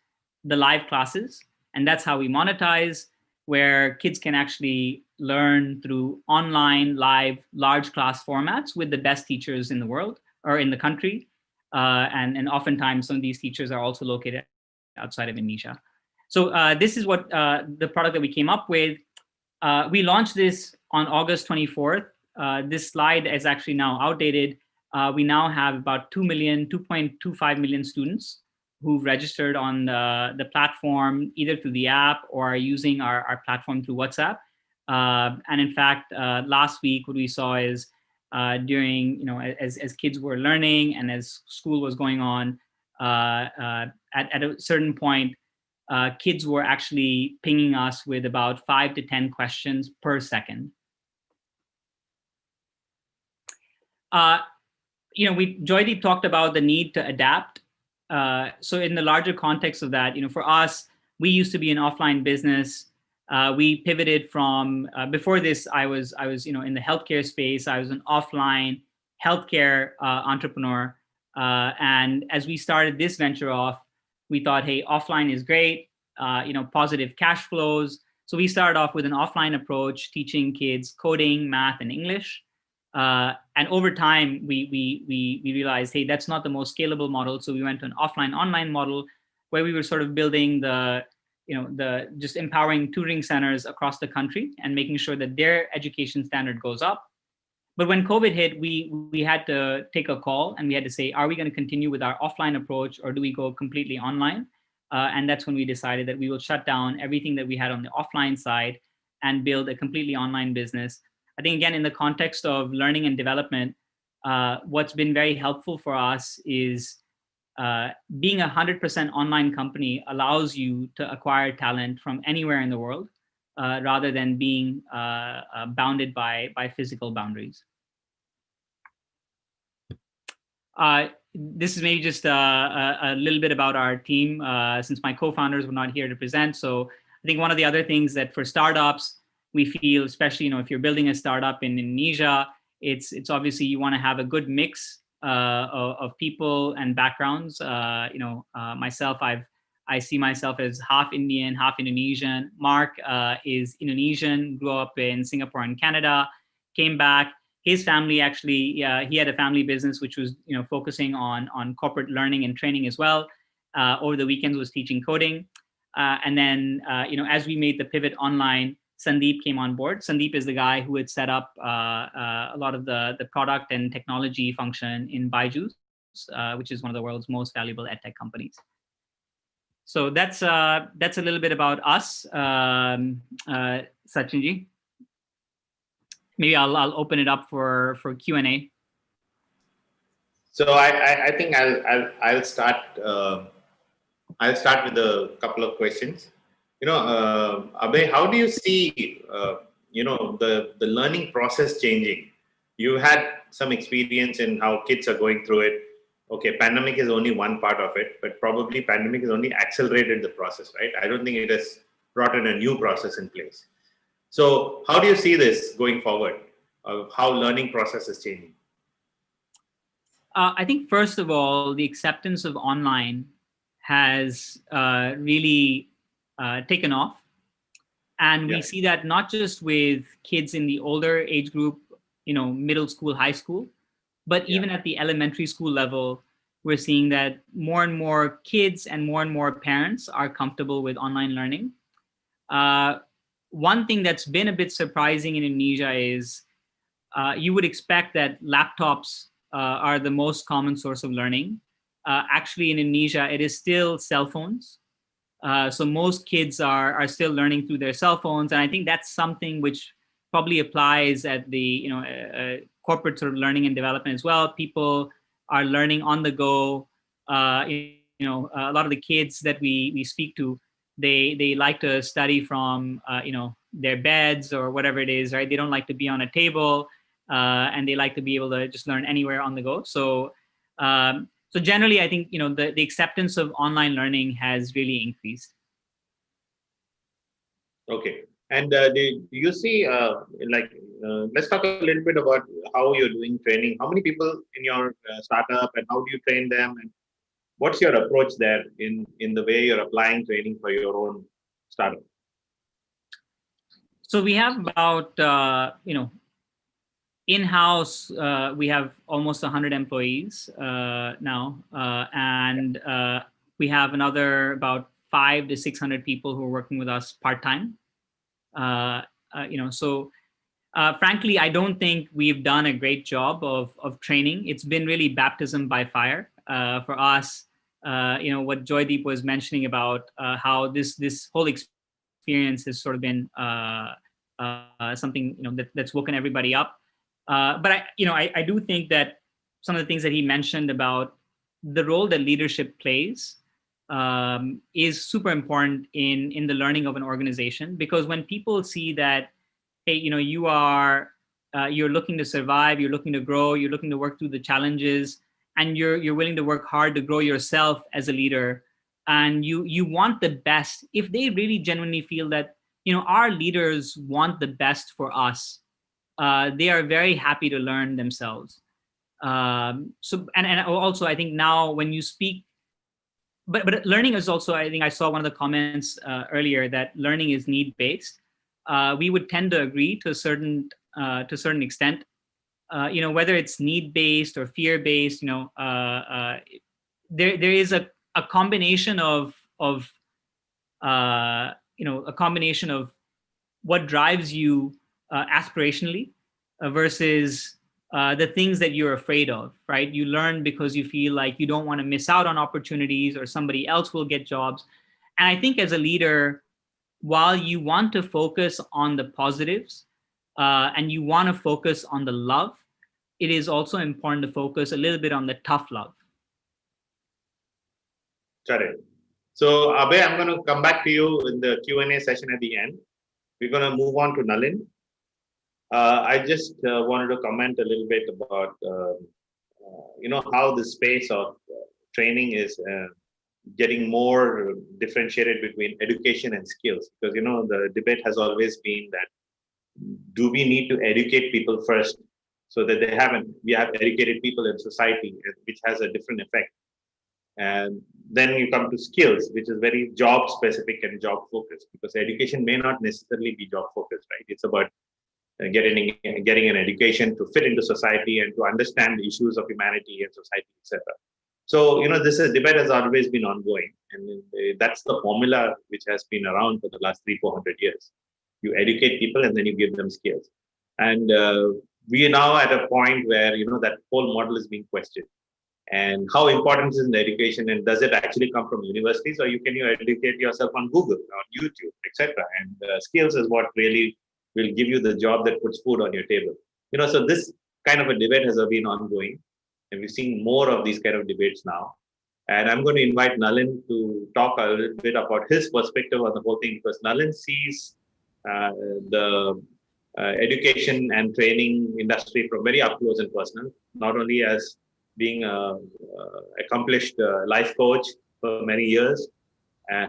the live classes, and that's how we monetize, where kids can actually learn through online, live, large class formats with the best teachers in the world or in the country. And oftentimes some of these teachers are also located outside of Indonesia. So this is what the product that we came up with. We launched this on August 24th. This slide is actually now outdated. We now have about 2.25 million students who've registered on the platform, either through the app or are using our platform through WhatsApp. And in fact, last week, what we saw is during, as kids were learning and as school was going on, at a certain point, kids were actually pinging us with about 5 to 10 questions per second. Joydeep talked about the need to adapt. So in the larger context of that, for us, we used to be an offline business. We pivoted from before this. I was in the healthcare space. I was an offline healthcare entrepreneur, and as we started this venture off, we thought, hey, offline is great. Positive cash flows. So we started off with an offline approach, teaching kids coding, math, and English. And over time, we realized, hey, that's not the most scalable model. So we went to an offline-online model where we were sort of building just empowering tutoring centers across the country and making sure that their education standard goes up. But when COVID hit, we had to take a call and we had to say, are we going to continue with our offline approach or do we go completely online? And that's when we decided that we will shut down everything that we had on the offline side and build a completely online business. I think, again, in the context of learning and development, what's been very helpful for us is being a 100% online company allows you to acquire talent from anywhere in the world rather than being bounded by physical boundaries. This is maybe just a little bit about our team, since my co-founders were not here to present. So I think one of the other things that for startups, we feel, especially if you're building a startup in Indonesia, it's obviously you want to have a good mix of people and backgrounds. Myself, I see myself as half Indian, half Indonesian. Mark is Indonesian, grew up in Singapore and Canada, came back. His family actually, he had a family business which was focusing on corporate learning and training as well. Over the weekends was teaching coding, and then as we made the pivot online, Sandeep came on board. Sandeep is the guy who had set up a lot of the product and technology function in Byju's, which is one of the world's most valuable edtech companies. So that's a little bit about us, Sachin ji. maybe I'll open it up for Q&A. So I think I'll start. I'll start with a couple of questions. Abhay, how do you see the learning process changing? You had some experience in how kids are going through it. Okay, pandemic is only one part of it, but probably pandemic has only accelerated the process, right? I don't think it has brought in a new process in place. So how do you see this going forward, of how learning process is changing? I think, first of all, the acceptance of online has really taken off. And we see that not just with kids in the older age group, middle school, high school, but even at the elementary school level, we're seeing that more and more kids and more parents are comfortable with online learning. One thing that's been a bit surprising in Indonesia is you would expect that laptops are the most common source of learning. Actually, in Indonesia, it is still cell phones. So most kids are still learning through their cell phones. And I think that's something which probably applies at the corporate sort of learning and development as well. People are learning on the go. A lot of the kids that we speak to, they like to study from their beds or whatever it is, right? They don't like to be on a table, and they like to be able to just learn anywhere on the go. So so generally, I think the acceptance of online learning has really increased. Okay, and do you see let's talk a little bit about how you're doing training. How many people in your startup, and how do you train them, and what's your approach there in the way you're applying training for your own startup? So we have about in-house, we have almost 100 employees now, and we have another about 500 to 600 people who are working with us part-time. So frankly, I don't think we've done a great job of training. It's been really baptism by fire for us. What Joydeep was mentioning about how this whole experience has sort of been something that's woken everybody up. But I do think that some of the things that he mentioned about the role that leadership plays is super important in the learning of an organization, because when people see that, hey, you're looking to survive, you're looking to grow, you're looking to work through the challenges, and you're willing to work hard to grow yourself as a leader, and you want the best. If they really genuinely feel that our leaders want the best for us, they are very happy to learn themselves. So and also, I think now when you speak, but learning is also, I think I saw one of the comments earlier that learning is need-based. We would tend to agree to a certain extent. Whether it's need-based or fear-based, there is a combination of a combination of what drives you aspirationally versus the things that you're afraid of, right? You learn because you feel like you don't want to miss out on opportunities or somebody else will get jobs. And I think as a leader, while you want to focus on the positives and you want to focus on the love, it is also important to focus a little bit on the tough love. Correct. So Abhay, I'm going to come back to you in the Q&A session at the end. We're going to move on to Nalin. I just wanted to comment a little bit about how the space of training is getting more differentiated between education and skills, because the debate has always been that, do we need to educate people first so that we have educated people in society, which has a different effect. And then you come to skills, which is very job specific and job focused, because education may not necessarily be job focused, right? It's about getting an education to fit into society and to understand the issues of humanity and society, etc. So, this debate has always been ongoing, and that's the formula which has been around for the last 300-400 years. You educate people and then you give them skills. And we are now at a point where, that whole model is being questioned. And how important is the education, and does it actually come from universities, or can you educate yourself on Google, on YouTube, etc.? And skills is what really will give you the job that puts food on your table. So this kind of a debate has been ongoing, and we've seen more of these kind of debates now. And I'm going to invite Nalin to talk a little bit about his perspective on the whole thing, because Nalin sees the education and training industry from very up close and personal, not only as being an accomplished life coach for many years,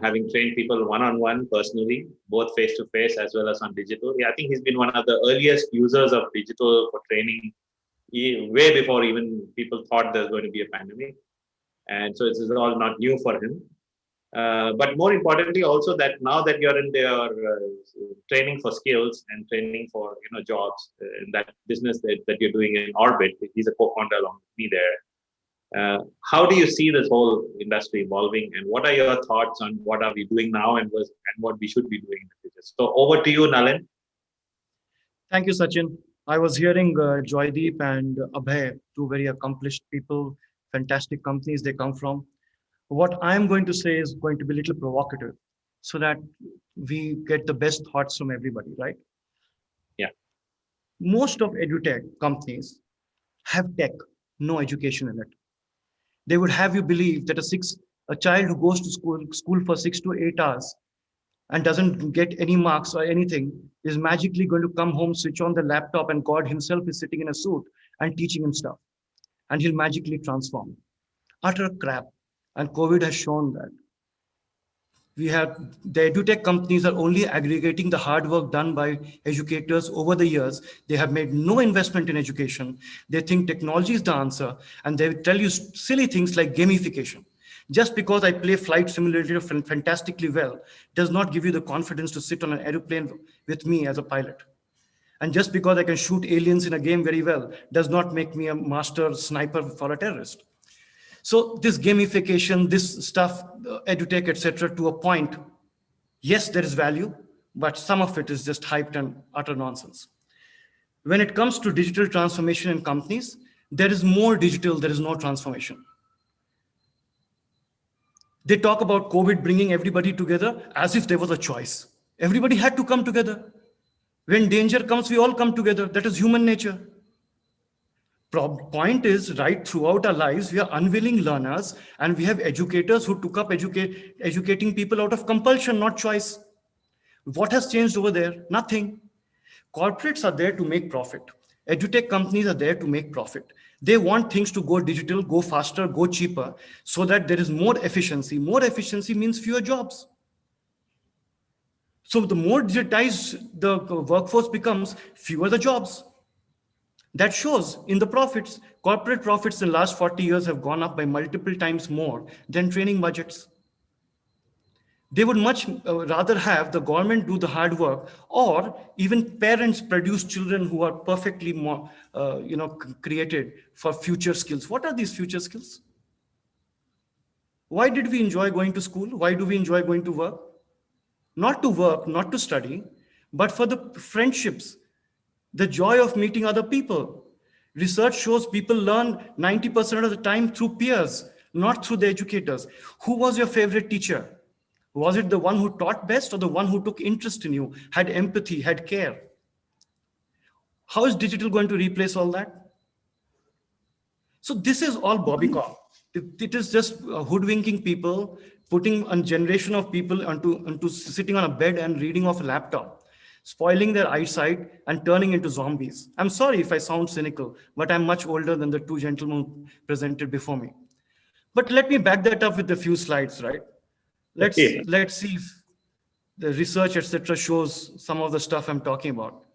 having trained people one-on-one personally, both face-to-face as well as on digital. I think he's been one of the earliest users of digital for training, way before even people thought there's going to be a pandemic. And so this is all not new for him. But more importantly, also that now that you're in your training for skills and training for jobs in that business that you're doing in Orbit, he's a co-founder along with me there. How do you see this whole industry evolving, and what are your thoughts on what are we doing now and what we should be doing in the future? So over to you, Nalin. Thank you, Sachin. I was hearing Joydeep and Abhay, two very accomplished people, fantastic companies they come from. What I'm going to say is going to be a little provocative so that we get the best thoughts from everybody, right? Yeah. Most of edutech companies have tech, no education in it. They would have you believe that a child who goes to school for 6 to 8 hours and doesn't get any marks or anything is magically going to come home, switch on the laptop, and God himself is sitting in a suit and teaching him stuff. And he'll magically transform. Utter crap. And COVID has shown that. The edutech companies are only aggregating the hard work done by educators over the years. They have made no investment in education. They think technology is the answer, and they tell you silly things like gamification. Just because I play flight simulator fantastically well does not give you the confidence to sit on an airplane with me as a pilot. And just because I can shoot aliens in a game very well does not make me a master sniper for a terrorist. So this gamification, this stuff, edutech, etc., to a point, yes, there is value, but some of it is just hyped and utter nonsense. When it comes to digital transformation in companies, there is more digital, there is no transformation. They talk about COVID bringing everybody together as if there was a choice. Everybody had to come together. When danger comes, we all come together. That is human nature. Point is, right throughout our lives, we are unwilling learners, and we have educators who took up educating people out of compulsion, not choice. What has changed over there? Nothing. Corporates are there to make profit. Edutech companies are there to make profit. They want things to go digital, go faster, go cheaper, so that there is more efficiency. More efficiency means fewer jobs. So the more digitized the workforce becomes, fewer the jobs. That shows in the profits. Corporate profits in the last 40 years have gone up by multiple times more than training budgets. They would much rather have the government do the hard work, or even parents produce children who are perfectly created for future skills. What are these future skills? Why did we enjoy going to school? Why do we enjoy going to work? Not to work, not to study, but for the friendships, the joy of meeting other people. Research shows people learn 90% of the time through peers, not through the educators. Who was your favorite teacher? Was it the one who taught best, or the one who took interest in you, had empathy, had care? How is digital going to replace all that? So this is all bobbycon. It is just hoodwinking people, putting a generation of people onto sitting on a bed and reading off a laptop, spoiling their eyesight and turning into zombies. I'm sorry if I sound cynical, but I'm much older than the two gentlemen presented before me. But let me back that up with a few slides, right? Let's see if the research, etc., shows some of the stuff I'm talking about.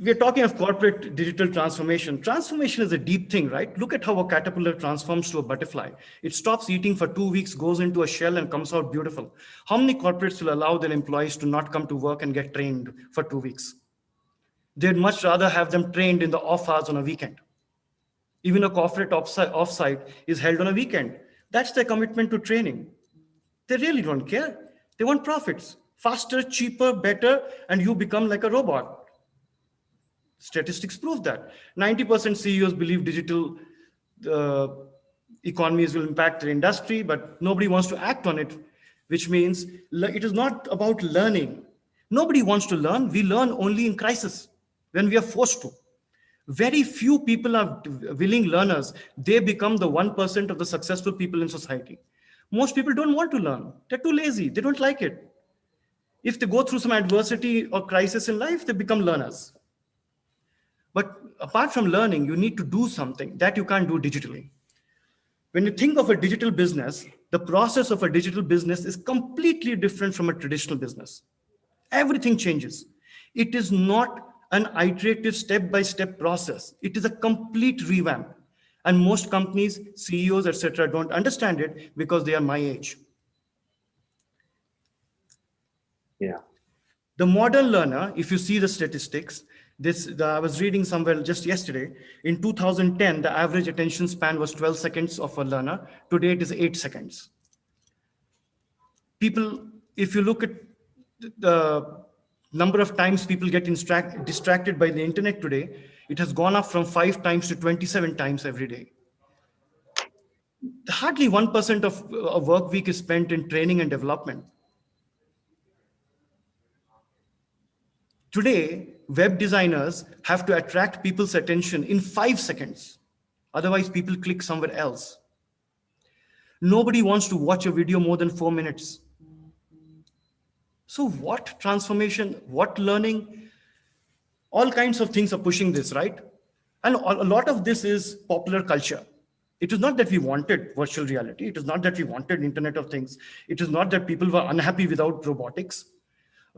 We're talking of corporate digital transformation. Transformation is a deep thing, right? Look at how a caterpillar transforms to a butterfly. It stops eating for 2 weeks, goes into a shell, and comes out beautiful. How many corporates will allow their employees to not come to work and get trained for 2 weeks? They'd much rather have them trained in the off hours on a weekend. Even a corporate offsite is held on a weekend. That's their commitment to training. They really don't care. They want profits. Faster, cheaper, better, and you become like a robot. Statistics prove that. 90% CEOs believe digital economies will impact their industry, but nobody wants to act on it, which means it is not about learning. Nobody wants to learn. We learn only in crisis, when we are forced to. Very few people are willing learners. They become the 1% of the successful people in society. Most people don't want to learn. They're too lazy. They don't like it. If they go through some adversity or crisis in life, they become learners. But apart from learning, you need to do something that you can't do digitally. When you think of a digital business, the process of a digital business is completely different from a traditional business. Everything changes. It is not an iterative step-by-step process. It is a complete revamp. And most companies, CEOs, etc., don't understand it because they are my age. Yeah. The modern learner, if you see the statistics, I was reading somewhere just yesterday, in 2010, the average attention span was 12 seconds of a learner. Today, it is 8 seconds. People, if you look at the number of times people get distracted by the internet today, it has gone up from 5 times to 27 times every day. Hardly 1% of a work week is spent in training and development. Today, web designers have to attract people's attention in 5 seconds. Otherwise, people click somewhere else. Nobody wants to watch a video more than 4 minutes. So what transformation, what learning, all kinds of things are pushing this, right? And a lot of this is popular culture. It is not that we wanted virtual reality. It is not that we wanted Internet of Things. It is not that people were unhappy without robotics.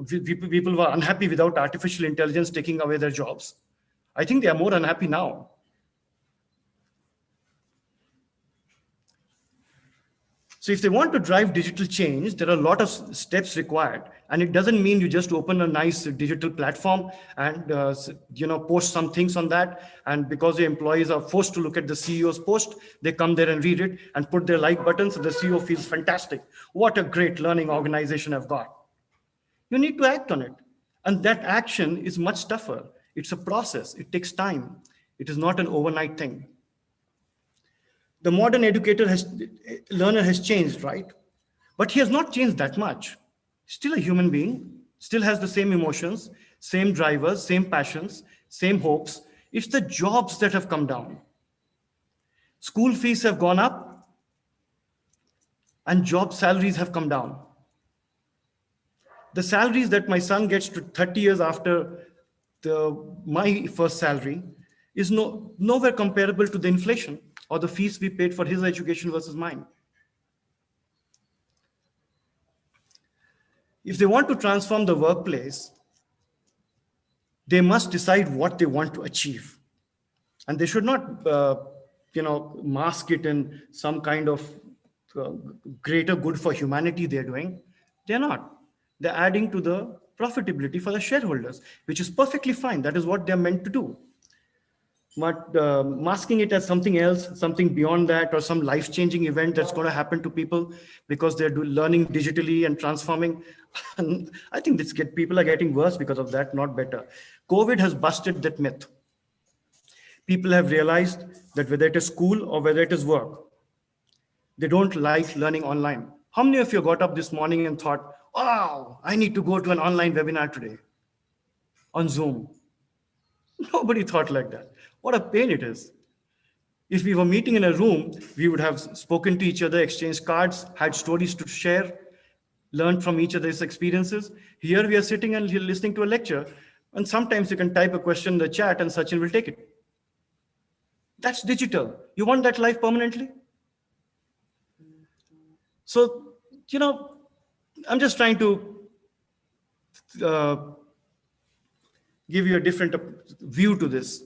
People were unhappy without artificial intelligence taking away their jobs. I think they are more unhappy now. So if they want to drive digital change, there are a lot of steps required. And it doesn't mean you just open a nice digital platform and post some things on that. And because the employees are forced to look at the CEO's post, they come there and read it and put their like button so the CEO feels fantastic. What a great learning organization I've got. You need to act on it. And that action is much tougher. It's a process. It takes time. It is not an overnight thing. The modern learner has changed, right? But he has not changed that much. Still a human being, still has the same emotions, same drivers, same passions, same hopes. It's the jobs that have come down. School fees have gone up and job salaries have come down. The salaries that my son gets to 30 years after my first salary is nowhere comparable to the inflation or the fees we paid for his education versus mine. If they want to transform the workplace, they must decide what they want to achieve. And they should not mask it in some kind of greater good for humanity they're doing. They're not. They're adding to the profitability for the shareholders, which is perfectly fine. That is what they're meant to do. But masking it as something else, something beyond that, or some life-changing event that's going to happen to people because they're learning digitally and transforming. And I think people are getting worse because of that, not better. COVID has busted that myth. People have realized that whether it is school or whether it is work, they don't like learning online. How many of you got up this morning and thought, wow, I need to go to an online webinar today on Zoom? Nobody thought like that. What a pain it is. If we were meeting in a room, we would have spoken to each other, exchanged cards, had stories to share, learned from each other's experiences. Here we are sitting and listening to a lecture, and sometimes you can type a question in the chat and Sachin will take it. That's digital. You want that life permanently? So, I'm just trying to give you a different view to this.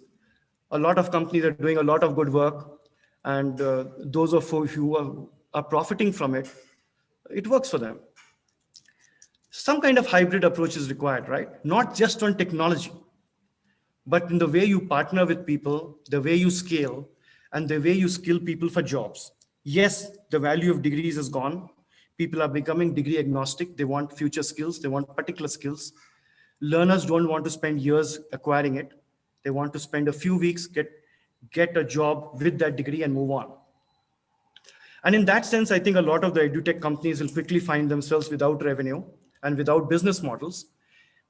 A lot of companies are doing a lot of good work, and those of you who are profiting from it, it works for them. Some kind of hybrid approach is required, right? Not just on technology, but in the way you partner with people, the way you scale, and the way you skill people for jobs. Yes, the value of degrees is gone. People are becoming degree agnostic. They want future skills. They want particular skills. Learners don't want to spend years acquiring it. They want to spend a few weeks, get a job with that degree and move on. And in that sense, I think a lot of the edutech companies will quickly find themselves without revenue and without business models.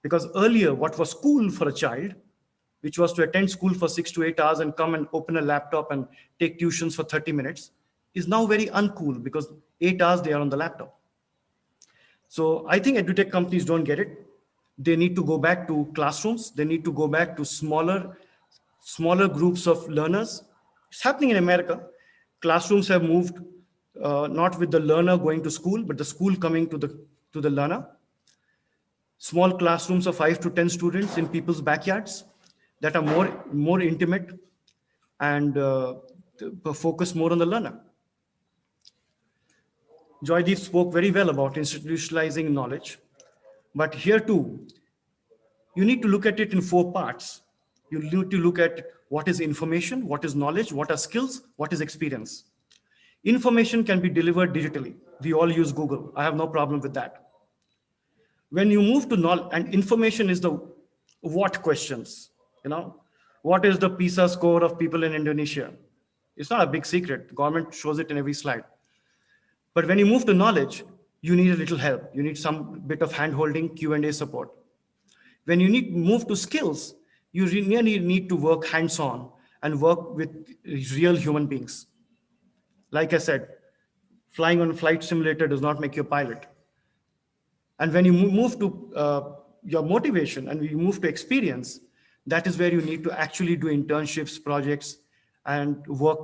Because earlier, what was cool for a child, which was to attend school for 6 to 8 hours and come and open a laptop and take tuitions for 30 minutes, is now very uncool because 8 hours they are on the laptop. So I think edutech companies don't get it. They need to go back to classrooms. They need to go back to smaller groups of learners. It's happening in America. Classrooms have moved not with the learner going to school, but the school coming to the learner. Small classrooms of 5 to 10 students in people's backyards that are more intimate and focus more on the learner. Joydeep spoke very well about institutionalizing knowledge, but here too, you need to look at it in 4 parts. You need to look at what is information, what is knowledge, what are skills, what is experience. Information can be delivered digitally. We all use Google. I have no problem with that. When you move to knowledge, and information is the what questions, what is the PISA score of people in Indonesia? It's not a big secret. The government shows it in every slide. But when you move to knowledge, you need a little help. You need some bit of hand-holding, Q&A support. When you move to skills, you really need to work hands-on and work with real human beings. Like I said, flying on a flight simulator does not make you a pilot. And when you move to your motivation and you move to experience, that is where you need to actually do internships, projects, and work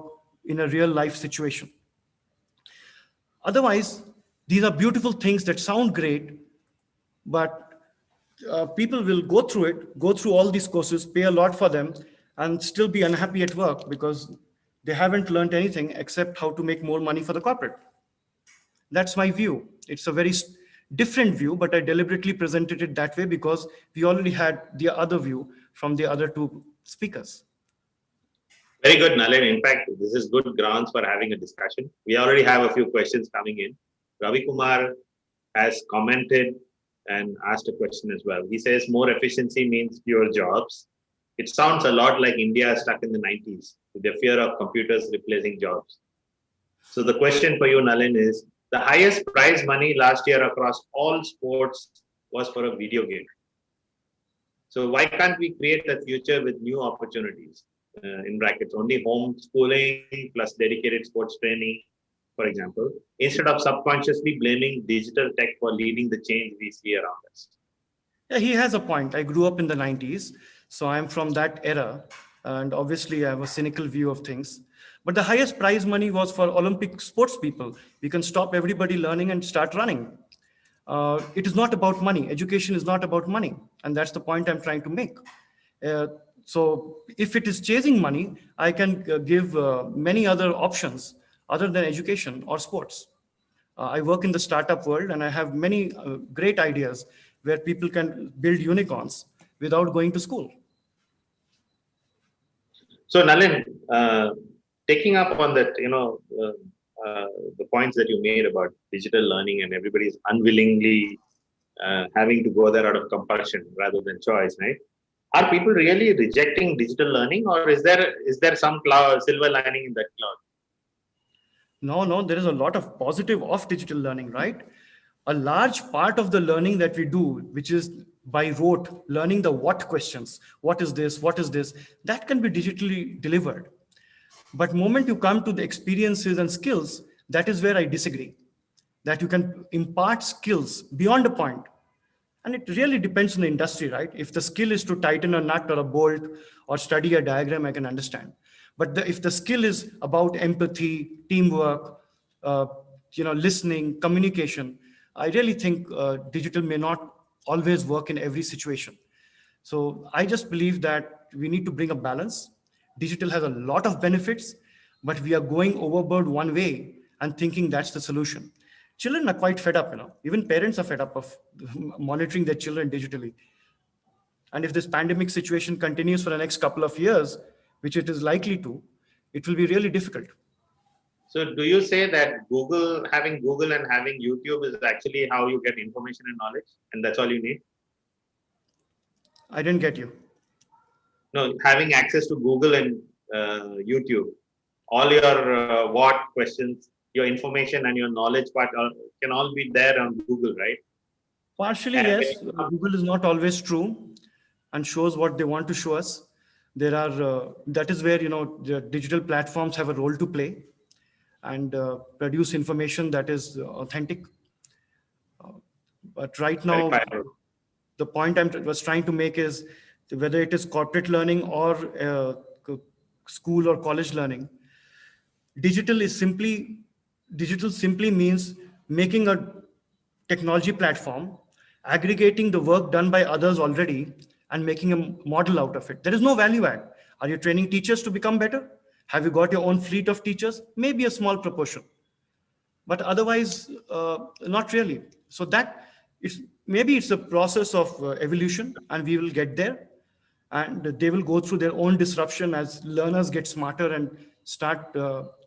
in a real life situation. Otherwise, these are beautiful things that sound great, but people will go through all these courses, pay a lot for them, and still be unhappy at work because they haven't learned anything except how to make more money for the corporate. That's my view. It's a very different view, but I deliberately presented it that way because we already had the other view from the other 2 speakers. Very good, Nalin. In fact, this is good grounds for having a discussion. We already have a few questions coming in. Ravi Kumar has commented and asked a question as well. He says more efficiency means fewer jobs. It sounds a lot like India stuck in the 90s with the fear of computers replacing jobs. So the question for you, Nalin, is the highest prize money last year across all sports was for a video game. So why can't we create a future with new opportunities? In brackets, only home schooling plus dedicated sports training, for example, instead of subconsciously blaming digital tech for leading the change we see around us. Yeah, he has a point. I grew up in the 90s, so I'm from that era. And obviously, I have a cynical view of things. But the highest prize money was for Olympic sports people. We can stop everybody learning and start running. It is not about money. Education is not about money. And that's the point I'm trying to make. So if it is chasing money, I can give many other options other than education or sports. I work in the startup world and I have many great ideas where people can build unicorns without going to school. So Nalin, taking up on that, the points that you made about digital learning and everybody's unwillingly having to go there out of compulsion rather than choice, right? Are people really rejecting digital learning, or is there some silver lining in that cloud? No, there is a lot of positive of digital learning, right? A large part of the learning that we do, which is by rote, learning the what questions, what is this, that can be digitally delivered. But moment you come to the experiences and skills, that is where I disagree. That you can impart skills beyond a point. And it really depends on the industry, right? If the skill is to tighten a nut or a bolt or study a diagram, I can understand. But if the skill is about empathy, teamwork, listening, communication, I really think digital may not always work in every situation. So I just believe that we need to bring a balance. Digital has a lot of benefits, but we are going overboard one way and thinking that's the solution. Children are quite fed up, even parents are fed up of monitoring their children digitally. And if this pandemic situation continues for the next couple of years, which it is likely to, it will be really difficult. So do you say that having Google and having YouTube is actually how you get information and knowledge, and that's all you need? I didn't get you. No, having access to Google and YouTube, all your what questions, your information and your knowledge part can all be there on Google, right? Partially, And when yes. Google is not always true and shows what they want to show us. There are that is where the digital platforms have a role to play and produce information that is authentic. But right now, verify. the point was trying to make is whether it is corporate learning or school or college learning, digital is simply digital simply means making a technology platform, aggregating the work done by others already and making a model out of it. There is no value add. Are you training teachers to become better? Have you got your own fleet of teachers? Maybe a small proportion, but otherwise not really. So that it's maybe it's a process of evolution, and we will get there, and they will go through their own disruption as learners get smarter and start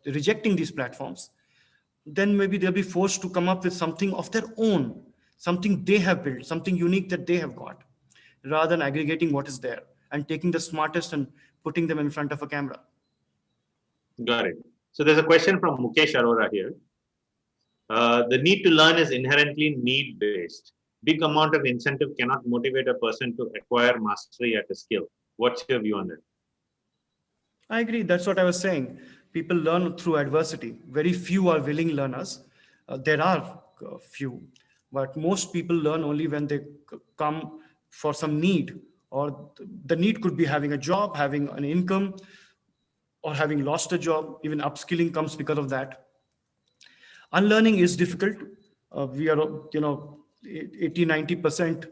rejecting these platforms. Then maybe they'll be forced to come up with something of their own, something they have built, something unique that they have got, rather than aggregating what is there and taking the smartest and putting them in front of a camera. Got it. So there's a question from Mukesh Arora here. The need to learn is inherently need-based. Big amount of incentive cannot motivate a person to acquire mastery at a skill. What's your view on that? I agree. That's what I was saying. People learn through adversity. Very few are willing learners. There are few, but most people learn only when they come for some need, or the need could be having a job, having an income, or having lost a job. Even upskilling comes because of that. Unlearning is difficult. We are, 80-90%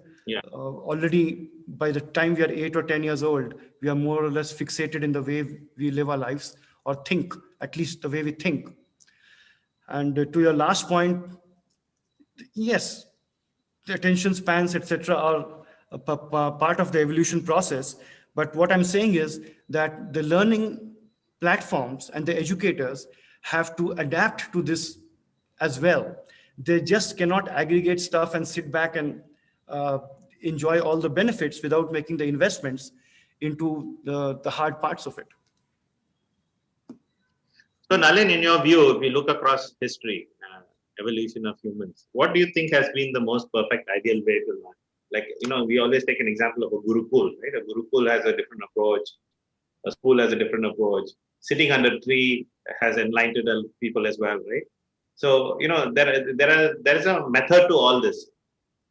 already. By the time we are 8 or 10 years old, we are more or less fixated in the way we live our lives, or think, at least the way we think. And to your last point, yes, the attention spans, etc., are a part of the evolution process. But what I'm saying is that the learning platforms and the educators have to adapt to this as well. They just cannot aggregate stuff and sit back and enjoy all the benefits without making the investments into the hard parts of it. So Nalin, in your view, if we look across history, evolution of humans, what do you think has been the most perfect ideal way to learn? Like, we always take an example of a Gurukul, right? A Gurukul has a different approach. A school has a different approach. Sitting under a tree has enlightened people as well, right? So, there is a method to all this.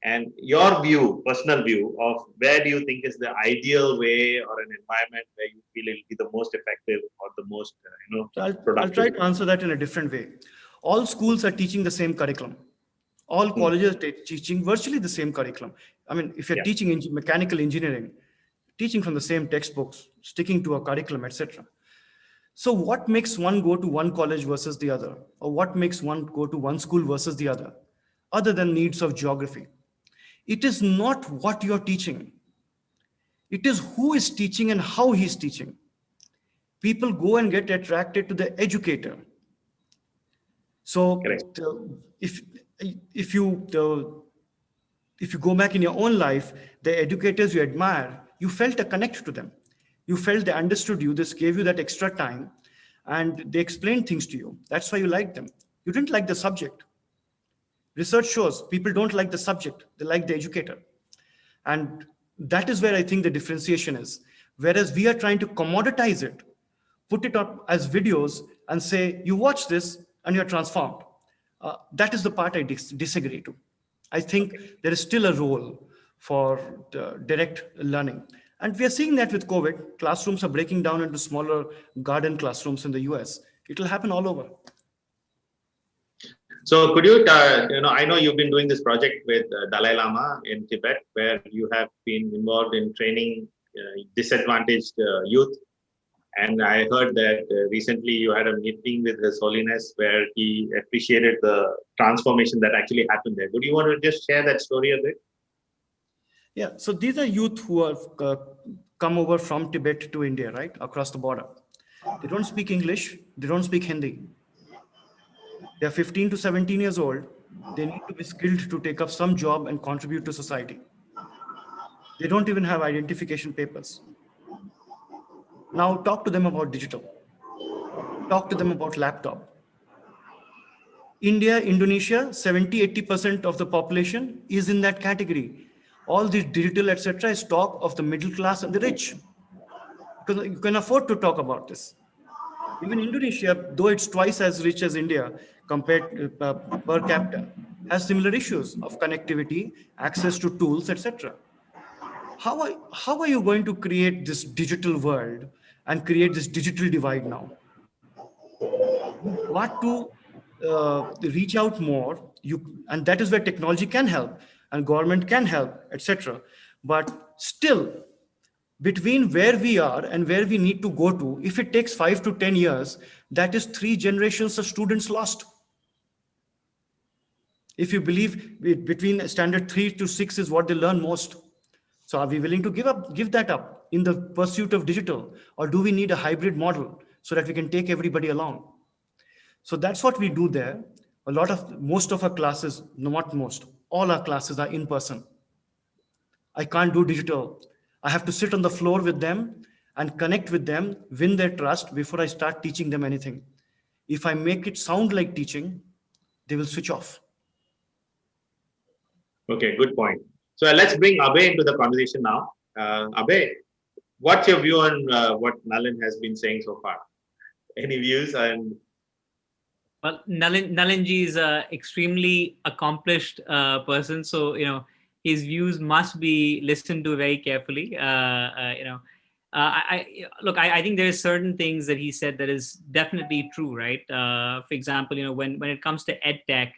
And your view, personal view of where do you think is the ideal way or an environment where you feel it will be the most effective or the most, So I'll try to answer that in a different way. All schools are teaching the same curriculum. All colleges are teaching virtually the same curriculum. I mean, if you're teaching mechanical engineering, teaching from the same textbooks, sticking to a curriculum, etc. So what makes one go to one college versus the other? Or what makes one go to one school versus the other than needs of geography? It is not what you're teaching. It is who is teaching and how he's teaching. People go and get attracted to the educator. So if you go back in your own life, the educators you admire, you felt a connect to them. You felt they understood you. This gave you that extra time, and they explained things to you. That's why you liked them. You didn't like the subject. Research shows people don't like the subject. They like the educator. And that is where I think the differentiation is. Whereas we are trying to commoditize it, put it up as videos and say, you watch this and you're transformed. That is the part I disagree to. I think there is still a role for direct learning. And we are seeing that with COVID. Classrooms are breaking down into smaller garden classrooms in the US. It will happen all over. So could you, I know you've been doing this project with Dalai Lama in Tibet, where you have been involved in training disadvantaged youth. And I heard that recently you had a meeting with His Holiness where he appreciated the transformation that actually happened there. Would you want to just share that story a bit? Yeah, so these are youth who have come over from Tibet to India, right, across the border. They don't speak English, they don't speak Hindi. They're 15 to 17 years old. They need to be skilled to take up some job and contribute to society. They don't even have identification papers. Now talk to them about digital. Talk to them about laptop. India, Indonesia, 70-80% of the population is in that category. All this digital, etc., is talk of the middle class and the rich. Because you can afford to talk about this. Even Indonesia, though it's twice as rich as India compared per capita, has similar issues of connectivity, access to tools, etc. How are you going to create this digital world and create this digital divide now? You got to reach out more. And that is where technology can help and government can help, etc. But still, between where we are and where we need to go to, if it takes 5 to 10 years, that is 3 generations of students lost. If you believe between standard 3 to 6 is what they learn most. So are we willing to give that up in the pursuit of digital, or do we need a hybrid model so that we can take everybody along? So that's what we do there. Most of our classes, not most, all our classes are in person. I can't do digital. I have to sit on the floor with them and connect with them, win their trust before I start teaching them anything. If I make it sound like teaching, they will switch off. Okay, good point. So let's bring Abhay into the conversation now. Abhay, what's your view on what Nalin has been saying so far? Any views? And well, Nalinji is an extremely accomplished person, so his views must be listened to very carefully. I think there are certain things that he said that is definitely true, right? For example, when it comes to edtech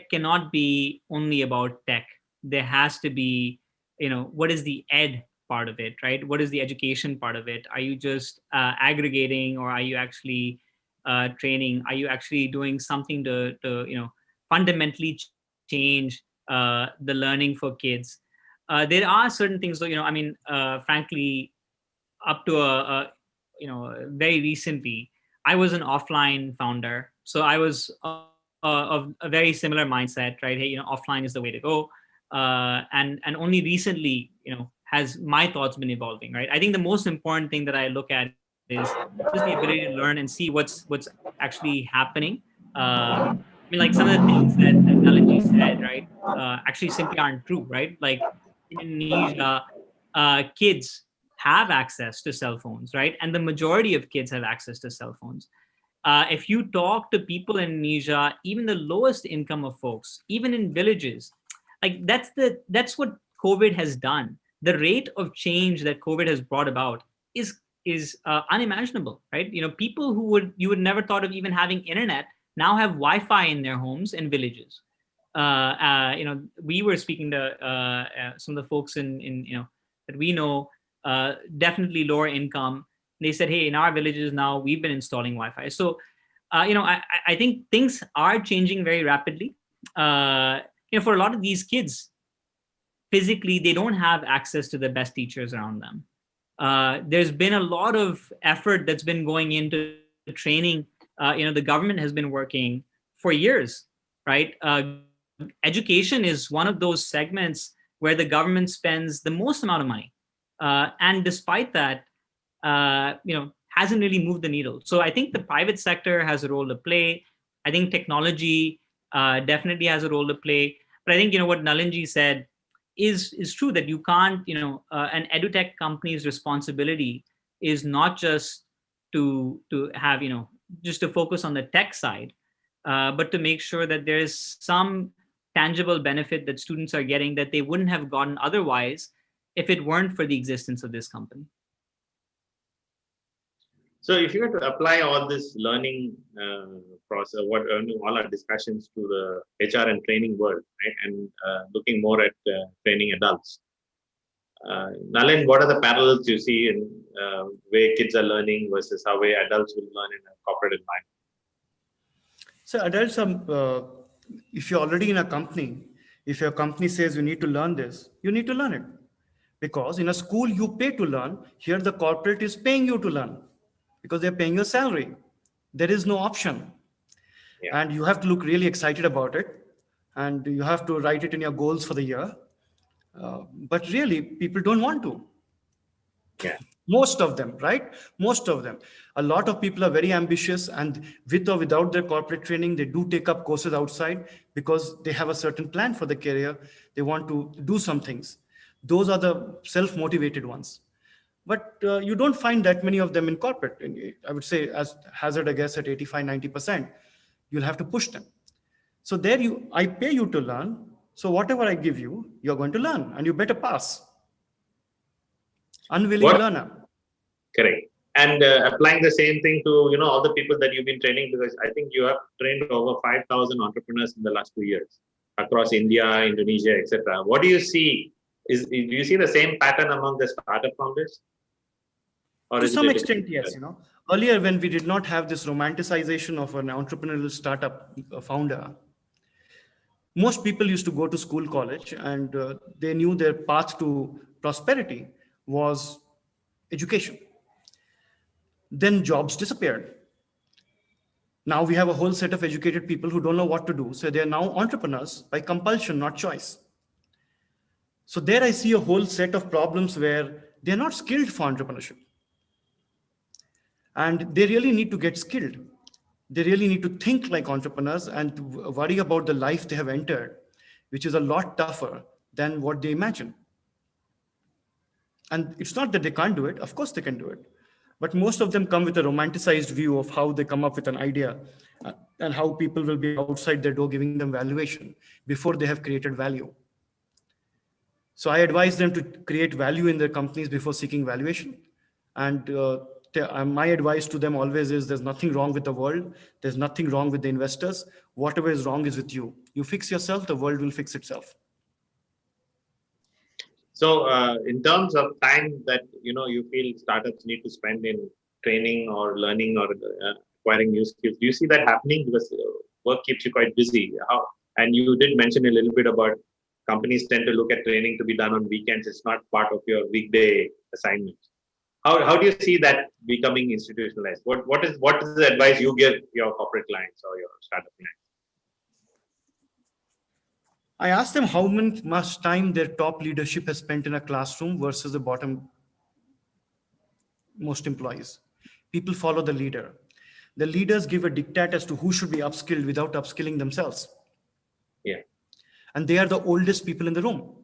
cannot be only about tech. There has to be, what is the ed part of it, right? What is the education part of it? Are you just aggregating, or are you actually training? Are you actually doing something to fundamentally change the learning for kids? There are certain things, frankly, up to very recently, I was an offline founder, so I was of a very similar mindset, right? Hey, offline is the way to go, and only recently, has my thoughts been evolving, right? I think the most important thing that I look at is just the ability to learn and see what's actually happening. Like some of the things that Nalin said, right, actually simply aren't true, right? Like in Indonesia, kids have access to cell phones, right? And the majority of kids have access to cell phones. If you talk to people in Indonesia, even the lowest income of folks, even in villages, like that's what COVID has done. The rate of change that COVID has brought about is unimaginable, right? People who you would never thought of even having internet now have Wi-Fi in their homes and villages. We were speaking to some of the folks in that we know, definitely lower income. They said, hey, in our villages now, we've been installing Wi-Fi. So, I think things are changing very rapidly. For a lot of these kids, physically, they don't have access to the best teachers around them. There's been a lot of effort that's been going into training. The government has been working for years, right? Education is one of those segments where the government spends the most amount of money. And despite that, hasn't really moved the needle. So I think the private sector has a role to play. I think technology definitely has a role to play. But I think, what Nalinji said is true, that you can't, an edutech company's responsibility is not just to have, just to focus on the tech side, but to make sure that there is some tangible benefit that students are getting that they wouldn't have gotten otherwise if it weren't for the existence of this company. so if you were to apply all this learning process, all our discussions to the HR and training world, right, and looking more at training adults, Nalin, what are the parallels you see in way kids are learning versus how way adults will learn in a corporate environment? So adults are, if you're already in a company, if your company says you need to learn this, you need to learn it. Because in a school you pay to learn, here the corporate is paying you to learn because they're paying your salary. There is no option. Yeah. And you have to look really excited about it. And you have to write it in your goals for the year. But really, people don't want to. Yeah. Most of them, right? Most of them. A lot of people are very ambitious, and with or without their corporate training, they do take up courses outside because they have a certain plan for the career. They want to do some things. Those are the self-motivated ones. But you don't find that many of them in corporate. And I would say, as hazard a guess, at 85, 90%, you'll have to push them. So there I pay you to learn. So whatever I give you, you're going to learn, and you better pass. Unwilling What? learner. Correct. And applying the same thing to all the people that you've been training, because I think you have trained over 5,000 entrepreneurs in the last 2 years across India, Indonesia, etc. What do you see? Do you see the same pattern among the startup founders? Or to some extent, yes. Earlier, when we did not have this romanticization of an entrepreneurial startup founder, most people used to go to school, college, and they knew their path to prosperity was education. Then jobs disappeared. Now we have a whole set of educated people who don't know what to do. So they are now entrepreneurs by compulsion, not choice. So there I see a whole set of problems where they're not skilled for entrepreneurship. And they really need to get skilled. They really need to think like entrepreneurs and to worry about the life they have entered, which is a lot tougher than what they imagine. And it's not that they can't do it. Of course they can do it. But most of them come with a romanticized view of how they come up with an idea and how people will be outside their door giving them valuation before they have created value. So I advise them to create value in their companies before seeking valuation. And my advice to them always is there's nothing wrong with the world. There's nothing wrong with the investors. Whatever is wrong is with you. You fix yourself, the world will fix itself. So in terms of time that you feel startups need to spend in training or learning or acquiring new skills, do you see that happening? Because work keeps you quite busy. And you did mention a little bit about companies tend to look at training to be done on weekends. It's not part of your weekday assignment. How do you see that becoming institutionalized? What is the advice you give your corporate clients or your startup clients? I asked them how much time their top leadership has spent in a classroom versus the bottom most employees. People follow the leader. The leaders give a diktat as to who should be upskilled without upskilling themselves. Yeah. And they are the oldest people in the room.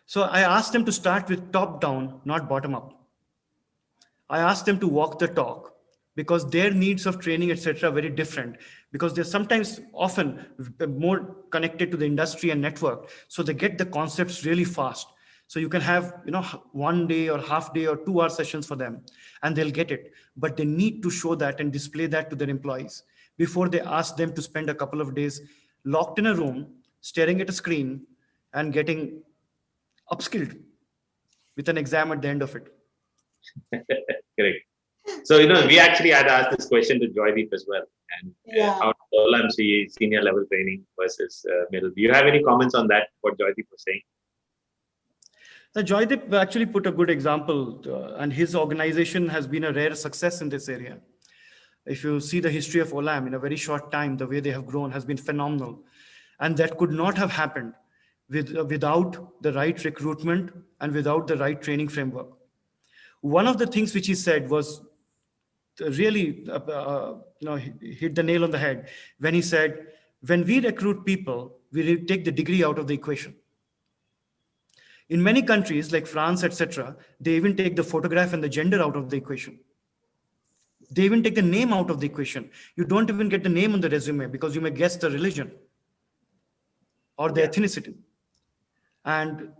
So I asked them to start with top down, not bottom up. I asked them to walk the talk because their needs of training, etc., are very different because they're sometimes often more connected to the industry and network. So they get the concepts really fast. So you can have 1 day or half day or 2-hour sessions for them and they'll get it. But they need to show that and display that to their employees before they ask them to spend a couple of days locked in a room, staring at a screen and getting upskilled with an exam at the end of it. Correct. So, we actually had asked this question to Joydeep as well. And how Olam see senior level training versus middle. Do you have any comments on that, what Joydeep was saying? Joydeep actually put a good example and his organization has been a rare success in this area. If you see the history of Olam in a very short time, the way they have grown has been phenomenal. And that could not have happened without the right recruitment and without the right training framework. One of the things which he said was really hit the nail on the head when he said, when we recruit people, we take the degree out of the equation. In many countries like France, etc., they even take the photograph and the gender out of the equation. They even take the name out of the equation. You don't even get the name on the resume because you may guess the religion or the ethnicity. And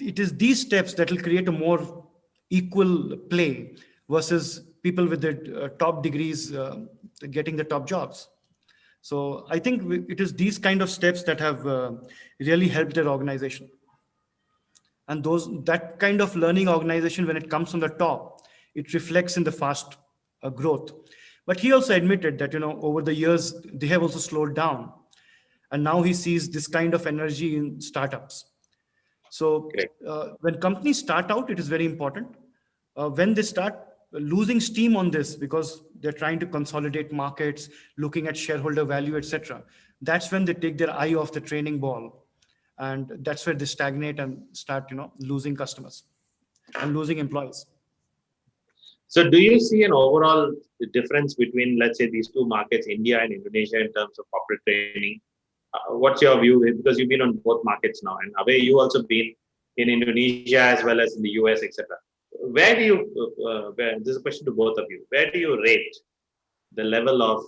it is these steps that will create a more equal play versus people with the top degrees getting the top jobs. So I think it is these kind of steps that have really helped their organization. And that kind of learning organization, when it comes from the top, it reflects in the fast growth. But he also admitted that, over the years, they have also slowed down. And now he sees this kind of energy in startups. So when companies start out, it is very important. When they start losing steam on this because they're trying to consolidate markets, looking at shareholder value, etc., that's when they take their eye off the training ball. And that's where they stagnate and start, losing customers and losing employees. So do you see an overall difference between, let's say, these two markets, India and Indonesia, in terms of corporate training? What's your view? Because you've been on both markets now, and Abhay, you also been in Indonesia as well as in the US, etc. Where do you, this is a question to both of you, where do you rate the level of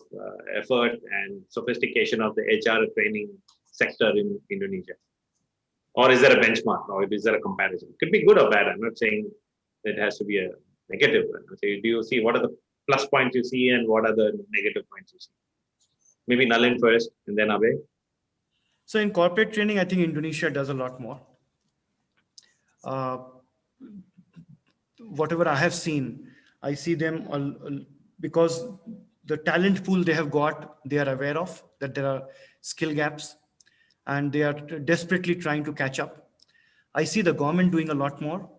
effort and sophistication of the HR training sector in Indonesia? Or is there a benchmark, or is there a comparison? It could be good or bad. I'm not saying it has to be a negative. So do you see, what are the plus points you see and what are the negative points you see? Maybe Nalin first and then Abhay. So in corporate training, I think Indonesia does a lot more. Whatever I have seen, I see them because the talent pool they have got, they are aware of that there are skill gaps and they are desperately trying to catch up. I see the government doing a lot more,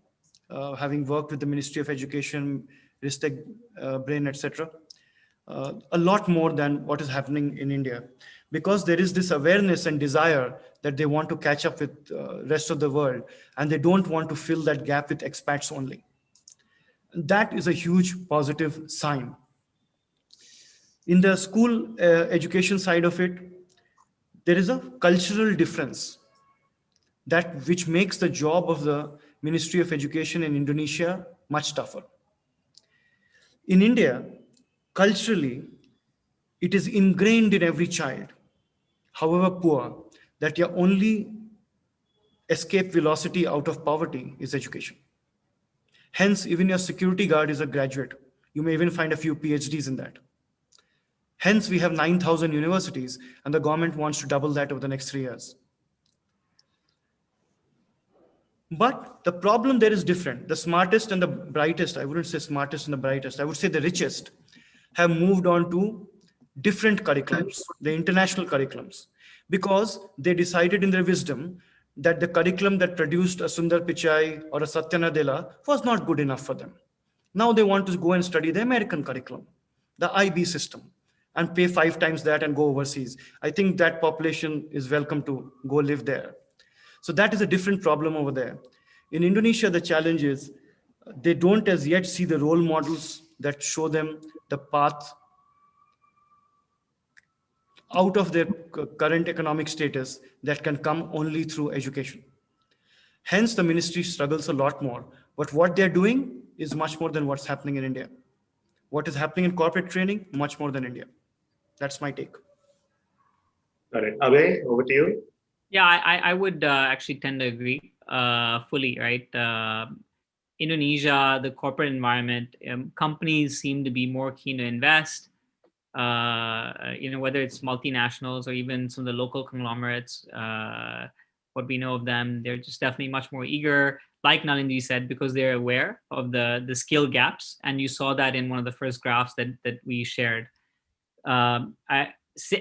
having worked with the Ministry of Education, Ristek, Brain, etc. A lot more than what is happening in India, because there is this awareness and desire that they want to catch up with rest of the world, and they don't want to fill that gap with expats only. That is a huge positive sign. In the school education side of it, there is a cultural difference that which makes the job of the Ministry of Education in Indonesia much tougher. In India, culturally, it is ingrained in every child, however poor, that your only escape velocity out of poverty is education. Hence, even your security guard is a graduate. You may even find a few PhDs in that. Hence, we have 9,000 universities, and the government wants to double that over the next 3 years. But the problem there is different. The smartest and the brightest, I wouldn't say smartest and the brightest, I would say the richest, have moved on to different curriculums, the international curriculums, because they decided in their wisdom that the curriculum that produced a Sundar Pichai or a Satya Nadella was not good enough for them. Now they want to go and study the American curriculum, the IB system, and pay 5 times that and go overseas. I think that population is welcome to go live there. So that is a different problem over there. In Indonesia, the challenge is they don't as yet see the role models that show them the path out of their current economic status that can come only through education. Hence, the ministry struggles a lot more. But what they're doing is much more than what's happening in India. What is happening in corporate training, much more than India. That's my take. Got it. Abhay, over to you. Yeah, I would actually tend to agree fully, right? Indonesia, the corporate environment, companies seem to be more keen to invest. Whether it's multinationals or even some of the local conglomerates, what we know of them, they're just definitely much more eager, like Nalin said, because they're aware of the skill gaps. And you saw that in one of the first graphs that we shared. And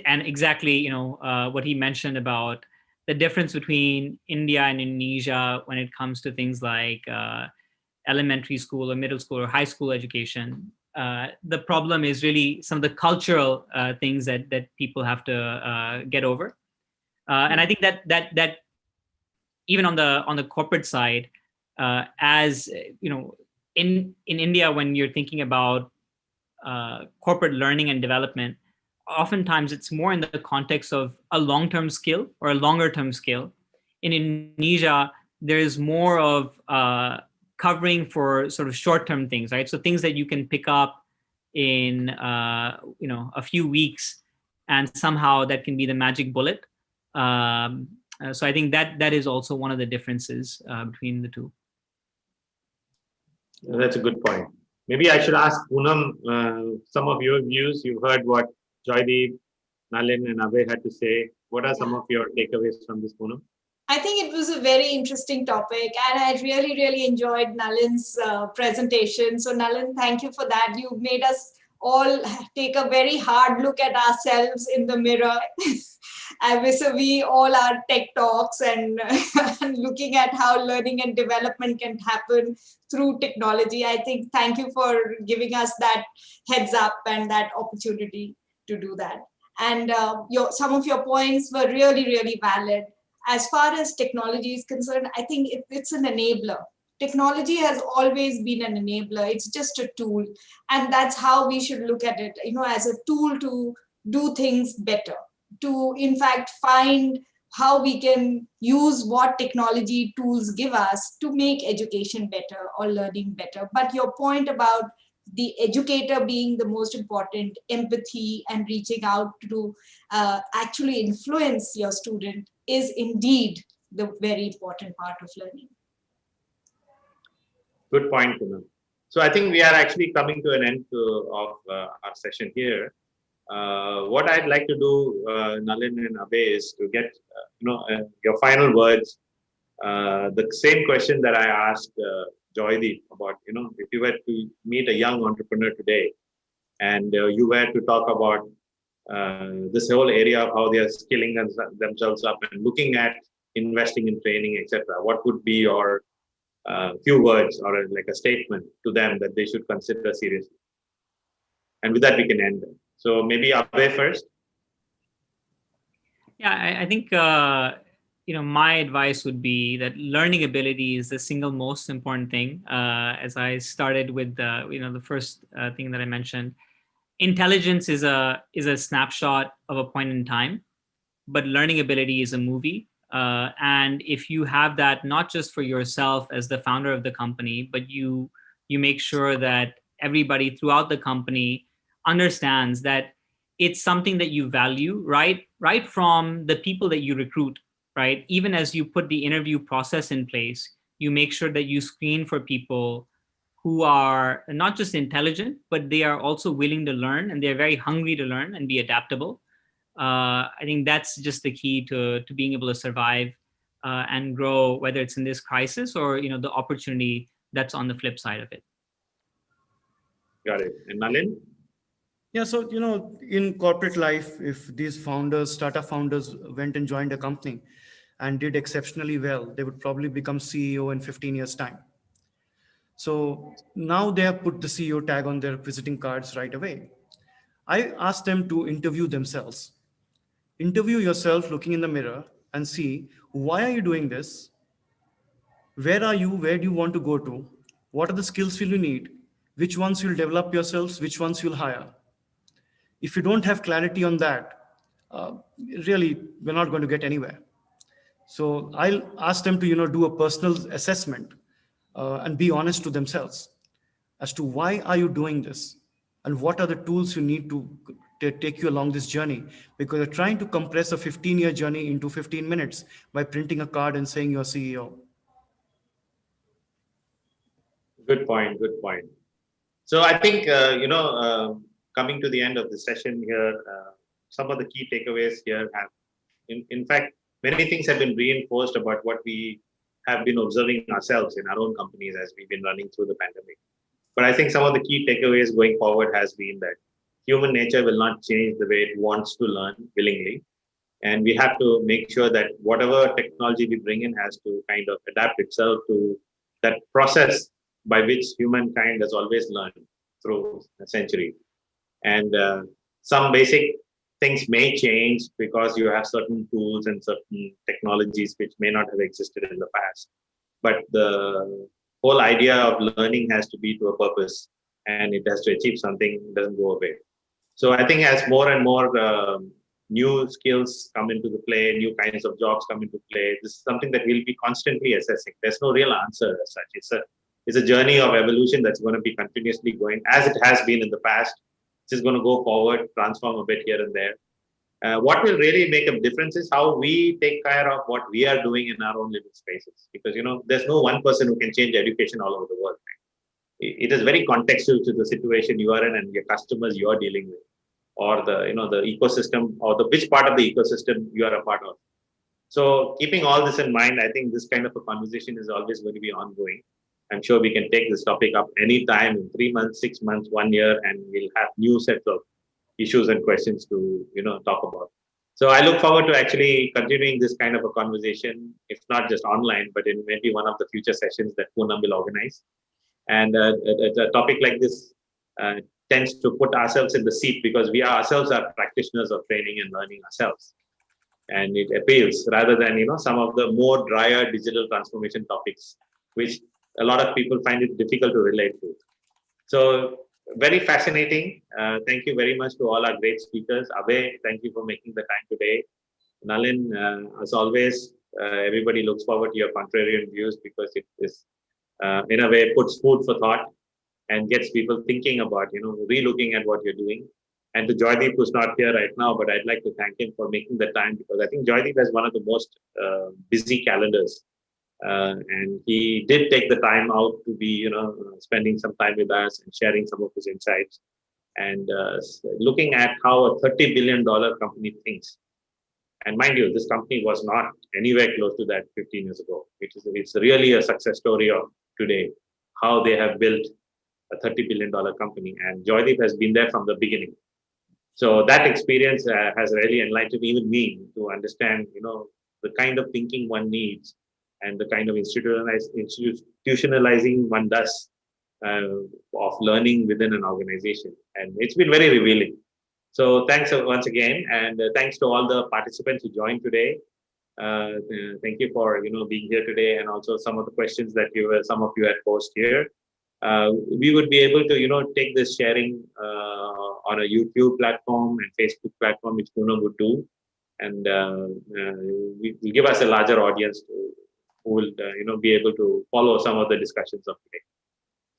exactly, what he mentioned about the difference between India and Indonesia when it comes to things like elementary school or middle school or high school education. The problem is really some of the cultural things that people have to get over. And I think that even on the corporate side, as in India, when you're thinking about corporate learning and development, oftentimes it's more in the context of a long-term skill or a longer-term skill. In Indonesia, there's more of covering for sort of short-term things, right? So things that you can pick up in a few weeks, and somehow that can be the magic bullet. So I think that is also one of the differences between the two. That's a good point. Maybe I should ask Poonam some of your views. You've heard what Joydeep, Nalin, and Abhay had to say. What are some of your takeaways from this, Poonam? I think it was a very interesting topic, and I really, really enjoyed Nalin's presentation. So Nalin, thank you for that. You made us all take a very hard look at ourselves in the mirror vis-a-vis all our tech talks and looking at how learning and development can happen through technology. I think thank you for giving us that heads up and that opportunity to do that. And some of your points were really, really valid. As far as technology is concerned, I think it's an enabler. Technology has always been an enabler. It's just a tool. And that's how we should look at it, as a tool to do things better, to in fact find how we can use what technology tools give us to make education better or learning better. But your point about the educator being the most important, empathy and reaching out to actually influence your student is indeed the very important part of learning. Good point, Poonam. So I think we are actually coming to an end of our session here. What I'd like to do, Nalin and Abhay, is to get your final words. The same question that I asked Joydeep about, if you were to meet a young entrepreneur today, and you were to talk about this whole area of how they are skilling themselves up and looking at investing in training, etc., what would be your few words or like a statement to them that they should consider seriously? And with that, we can end. So maybe Abhay first. Yeah, I think my advice would be that learning ability is the single most important thing. As I started with the first thing that I mentioned, intelligence is a snapshot of a point in time, but learning ability is a movie. And if you have that, not just for yourself as the founder of the company, but you make sure that everybody throughout the company understands that it's something that you value, right from the people that you recruit, right? Even as you put the interview process in place, you make sure that you screen for people who are not just intelligent, but they are also willing to learn, and they're very hungry to learn and be adaptable. I think that's just the key to being able to survive and grow, whether it's in this crisis or the opportunity that's on the flip side of it. Got it. And Nalin? Yeah, so in corporate life, if these startup founders went and joined a company and did exceptionally well, they would probably become CEO in 15 years' time. So now they have put the CEO tag on their visiting cards right away. I asked them to interview themselves. Interview yourself looking in the mirror and see, why are you doing this? Where are you? Where do you want to go to? What are the skills will you need? Which ones you'll develop yourselves? Which ones you'll hire? If you don't have clarity on that, really, we're not going to get anywhere. So I'll ask them to do a personal assessment and be honest to themselves as to why are you doing this and what are the tools you need to take you along this journey, because you're trying to compress a 15-year journey into 15 minutes by printing a card and saying you're CEO. Good point. Good point. So I think, coming to the end of the session here, some of the key takeaways here have, in fact, many things have been reinforced about what we have been observing ourselves in our own companies as we've been running through the pandemic. But I think some of the key takeaways going forward has been that human nature will not change the way it wants to learn willingly. And we have to make sure that whatever technology we bring in has to kind of adapt itself to that process by which humankind has always learned through a century. And some basic things may change because you have certain tools and certain technologies which may not have existed in the past. But the whole idea of learning has to be to a purpose, and it has to achieve something, it doesn't go away. So I think as more and more new skills come into the play, new kinds of jobs come into play, this is something that we'll be constantly assessing. There's no real answer as such. It's a journey of evolution that's going to be continuously going as it has been in the past. It's just going to go forward, transform a bit here and there. What will really make a difference is how we take care of what we are doing in our own little spaces. Because, there's no one person who can change education all over the world. Right? It is very contextual to the situation you are in and your customers you are dealing with, or the ecosystem, or which part of the ecosystem you are a part of. So keeping all this in mind, I think this kind of a conversation is always going to be ongoing. I'm sure we can take this topic up anytime in 3 months, 6 months, 1 year, and we'll have new sets of issues and questions to talk about. So I look forward to actually continuing this kind of a conversation, if not just online, but in maybe one of the future sessions that Poonam will organize. And a topic like this tends to put ourselves in the seat because we ourselves are practitioners of training and learning ourselves. And it appeals rather than some of the more drier digital transformation topics, which a lot of people find it difficult to relate to. So very fascinating. Thank you very much to all our great speakers. Abhay, thank you for making the time today. Nalin, as always, everybody looks forward to your contrarian views because it is, in a way, puts food for thought and gets people thinking about, re-looking at what you're doing. And to Joydeep, who's not here right now, but I'd like to thank him for making the time, because I think Joydeep has one of the most busy calendars. And he did take the time out to be, spending some time with us and sharing some of his insights and looking at how a $30 billion company thinks. And mind you, this company was not anywhere close to that 15 years ago. It's really a success story of today, how they have built a $30 billion company. And Joydeep has been there from the beginning. So that experience has really enlightened even me to understand, the kind of thinking one needs and the kind of institutionalizing one does of learning within an organization. And it's been very revealing. So thanks once again, and thanks to all the participants who joined today. Thank you for being here today, and also some of the questions that some of you had posed here. We would be able to take this sharing on a YouTube platform and Facebook platform, which Poonam would do, and will give us a larger audience who will be able to follow some of the discussions of today.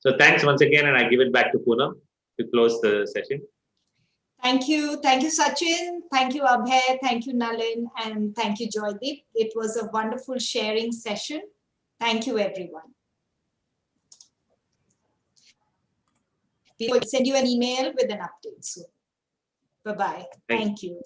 So thanks once again, and I give it back to Poonam to close the session. Thank you, Sachin. Thank you, Abhay. Thank you, Nalin, and thank you, Joydeep. It was a wonderful sharing session. Thank you, everyone. We will send you an email with an update soon. Bye-bye. Thank you.